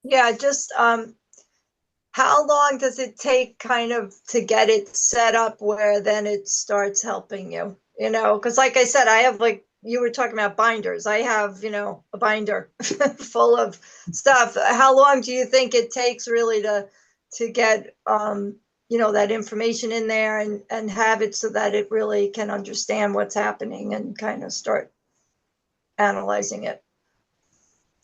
Yeah, just how long does it take kind of to get it set up where then it starts helping you? You know, because like I said, I have like you were talking about binders. I have, a binder full of stuff. How long do you think it takes really to get that information in there and have it so that it really can understand what's happening and kind of start analyzing it?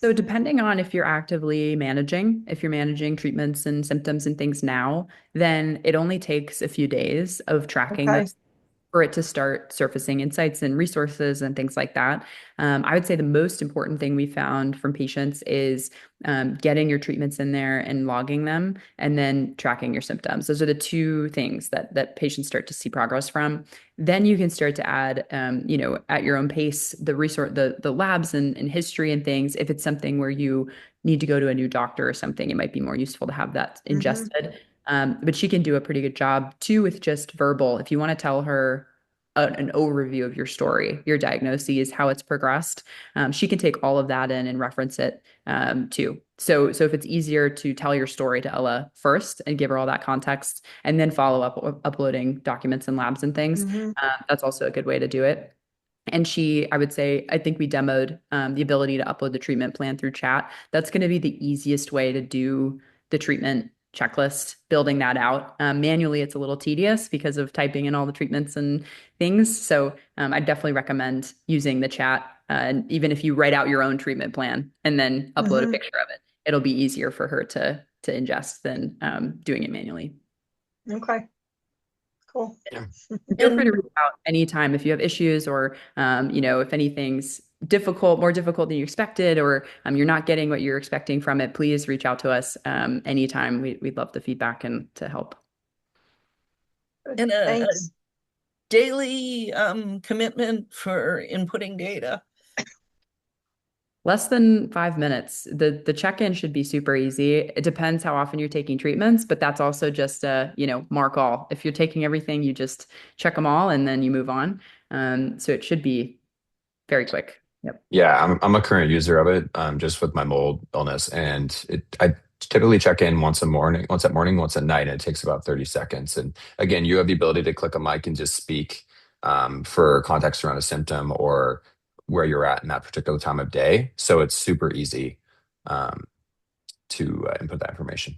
So depending on if you're if you're managing treatments and symptoms and things now, then it only takes a few days of tracking Okay. those for it to start surfacing insights and resources and things like that. I would say the most important thing we found from patients is getting your treatments in there and logging them, and then tracking your symptoms. Those are the two things that patients start to see progress from. Then you can start to add, at your own pace, the resource, the labs and history and things. If it's something where you need to go to a new doctor or something, it might be more useful to have that ingested. But she can do a pretty good job too with just verbal. If you want to tell her an overview of your story, your diagnoses, how it's progressed. She can take all of that in and reference it too. So if it's easier to tell your story to Ella first and give her all that context, and then follow up with uploading documents and labs and things, that's also a good way to do it. And I would say, I think we demoed the ability to upload the treatment plan through chat. That's going to be the easiest way to do the treatment checklist, building that out. Manually, it's a little tedious because of typing in all the treatments and things. So I definitely recommend using the chat. And even if you write out your own treatment plan and then upload a picture of it, it'll be easier for her to ingest than doing it manually. Okay. Cool. Yeah. Feel free to reach out anytime if you have issues, or if anything's more difficult than you expected, or you're not getting what you're expecting from it. Please reach out to us anytime. We'd love the feedback and to help. And a Thanks. daily commitment for inputting data. Less than 5 minutes. The check-in should be super easy. It depends how often you're taking treatments, but that's also just mark all. If you're taking everything, you just check them all and then you move on. So it should be very quick. Yep. Yeah, I'm a current user of it, just with my mold illness, and I typically check in once at morning, once at night, and it takes about 30 seconds. And again, you have the ability to click a mic and just speak for context around a symptom or where you're at in that particular time of day. So it's super easy to input that information.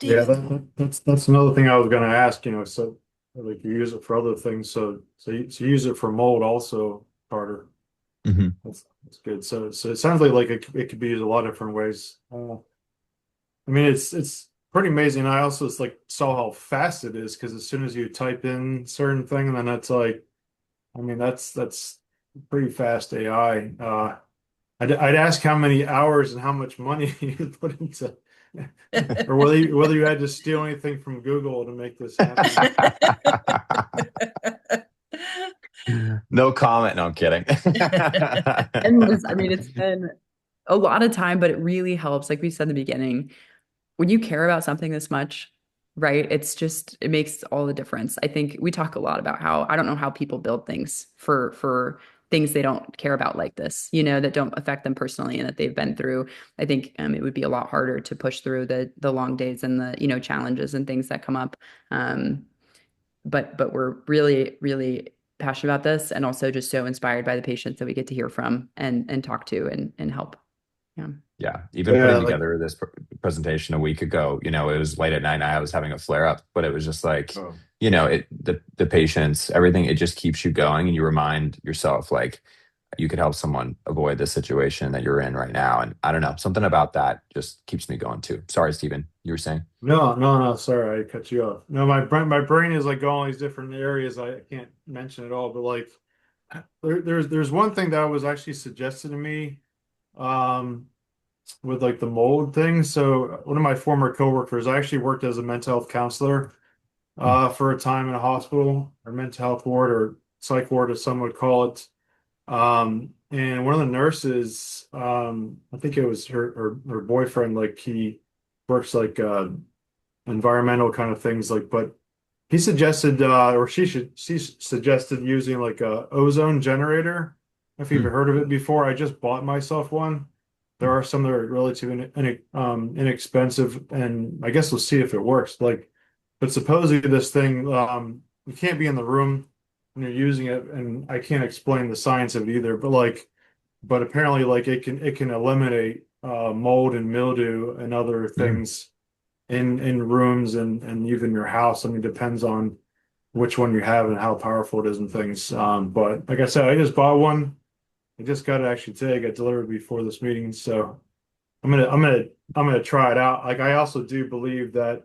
Yeah, Steven? that's another thing I was going to ask. So like you use it for other things. So you use it for mold also, Carter. Mm-hmm. That's good. So it sounds like it could be used a lot of different ways. I mean, it's pretty amazing. I also saw how fast it is, because as soon as you type in certain thing, then that's that's pretty fast AI. I'd ask how many hours and how much money you put into, or whether you had to steal anything from Google to make this happen. No comment. No, I'm kidding. Endless. I mean, it's been a lot of time, but it really helps. Like we said in the beginning, when you care about something this much, right? It makes all the difference. I think we talk a lot about how, I don't know how people build things for things they don't care about like this, that don't affect them personally and that they've been through. I think it would be a lot harder to push through the long days and the, challenges and things that come up. But we're really, really passionate about this, and also just so inspired by the patients that we get to hear from and talk to and help. Yeah. Yeah. Even putting together this presentation a week ago, it was late at night and I was having a flare up, but it was just like, the patients, everything, it just keeps you going, and you remind yourself like you could help someone avoid the situation that you're in right now. And I don't know, something about that just keeps me going too. Sorry, Stephen, you were saying? No, sorry, I cut you off. No, my brain is going all these different areas. I can't mention it all, but there's one thing that was actually suggested to me, with the mold thing. So one of my former coworkers, I actually worked as a mental health counselor for a time in a hospital, or mental health ward, or psych ward, as some would call it. And one of the nurses, I think it was her boyfriend, he works environmental kind of things, but he suggested, or she suggested using a ozone generator. If you've heard of it before, I just bought myself one. There are some that are relatively inexpensive, and I guess we'll see if it works. But supposedly this thing, you can't be in the room when you're using it, and I can't explain the science of it either. But apparently, it can eliminate mold and mildew and other things in rooms and even your house. I mean, it depends on which one you have and how powerful it is and things. But like I said, I just bought one. I just got it actually today. It got delivered before this meeting, so I'm gonna try it out. I also do believe that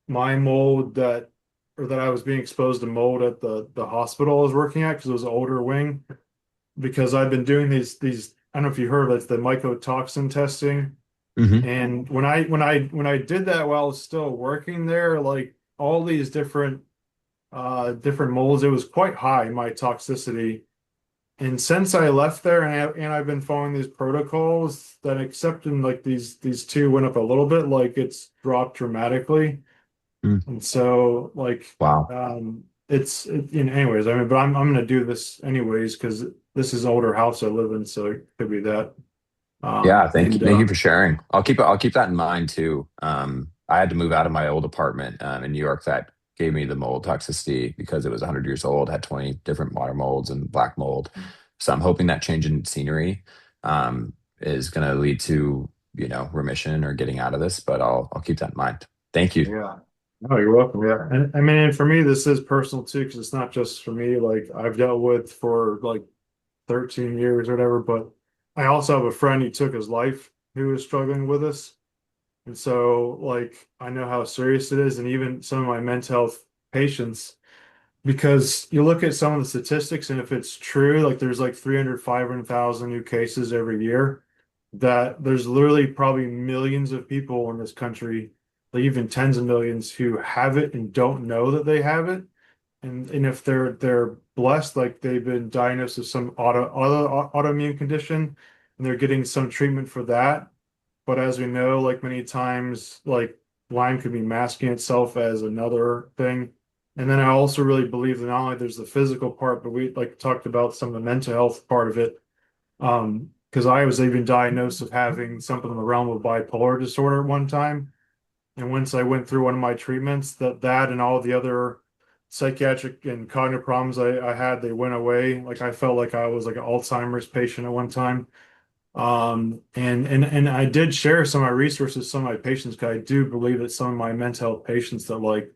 my mold that I was being exposed to mold at the hospital I was working at, because it was an older wing. Because I've been doing these I don't know if you heard of it, the mycotoxin testing. Mm-hmm. And when I did that while I was still working there, all these different molds, it was quite high, my toxicity. And since I left there, and I've been following these protocols, that except in these two went up a little bit, it's dropped dramatically. And so Wow. anyways, I mean, but I'm gonna do this anyways because this is older house I live in, so it could be that. Yeah, And thank you for sharing. I'll keep that in mind too. I had to move out of my old apartment in New York that gave me the mold toxicity because it was 100 years old, had 20 different water molds and black mold. So I'm hoping that change in scenery is going to lead to, remission or getting out of this, but I'll keep that in mind. Thank you. yeah. No, you're welcome. Yeah. And I mean, and for me, this is personal too, because it's not just for me. Like I've dealt with for like 13 years or whatever, but I also have a friend who took his life who was struggling with this. And so, like, I know how serious it is, and even some of my mental health patients, because you look at some of the statistics, and if it's true, like there's like 300, 500,000 new cases every year, that there's literally probably millions of people in this country, like even tens of millions, who have it and don't know that they have it. And if they're blessed, like they've been diagnosed with some autoimmune condition, and they're getting some treatment for that. But as we know, like many times, like Lyme could be masking itself as another thing. And then I also really believe that not only there's the physical part, but we like talked about some of the mental health part of it. Because I was even diagnosed of having something in the realm of bipolar disorder at one time. And once I went through one of my treatments, that and all the other psychiatric and cognitive problems I had, they went away. Like I felt like I was like an Alzheimer's patient at one time. And I did share some of my resources with some of my patients because I do believe that some of my mental health patients that like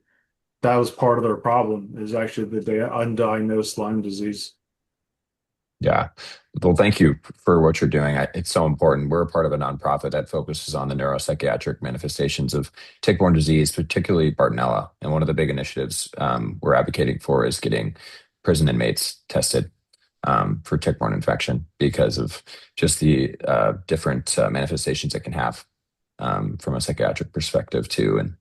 that was part of their problem is actually that they undiagnosed Lyme disease. Yeah. Well, thank you for what you're doing. It's so important. We're a part of a nonprofit that focuses on the neuropsychiatric manifestations of tick-borne disease, particularly Bartonella. And one of the big initiatives we're advocating for is getting prison inmates tested for tick-borne infection because of just the different manifestations it can have from a psychiatric perspective too. And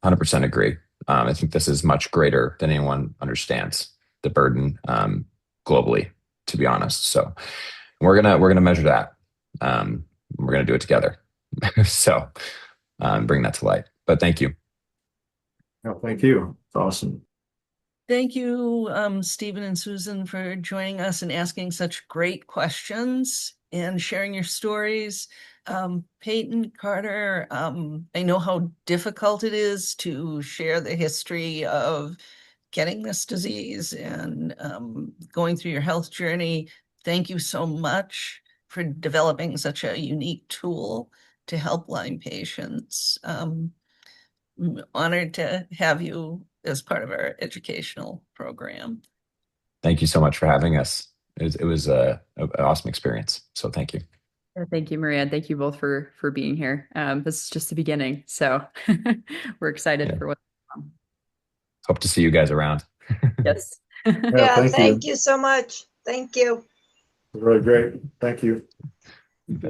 100% agree. I think this is much greater than anyone understands the burden globally, to be honest. So we're gonna measure that. We're gonna do it together. So bring that to light. But thank you. No, thank you. It's awesome. Thank you, Stephen and Susan, for joining us and asking such great questions and sharing your stories. Payton, Carter, I know how difficult it is to share the history of getting this disease and going through your health journey. Thank you so much for developing such a unique tool to help Lyme patients. Honored to have you as part of our educational program. Thank you so much for having us. It was an awesome experience. So thank you. Thank you, Maria. Thank you both for being here. This is just the beginning, so we're excited Yeah. for what's to come. Hope to see you guys around. Yes. Yeah, Yeah, thank you. thank you so much. Thank you. It's really great. Thank you.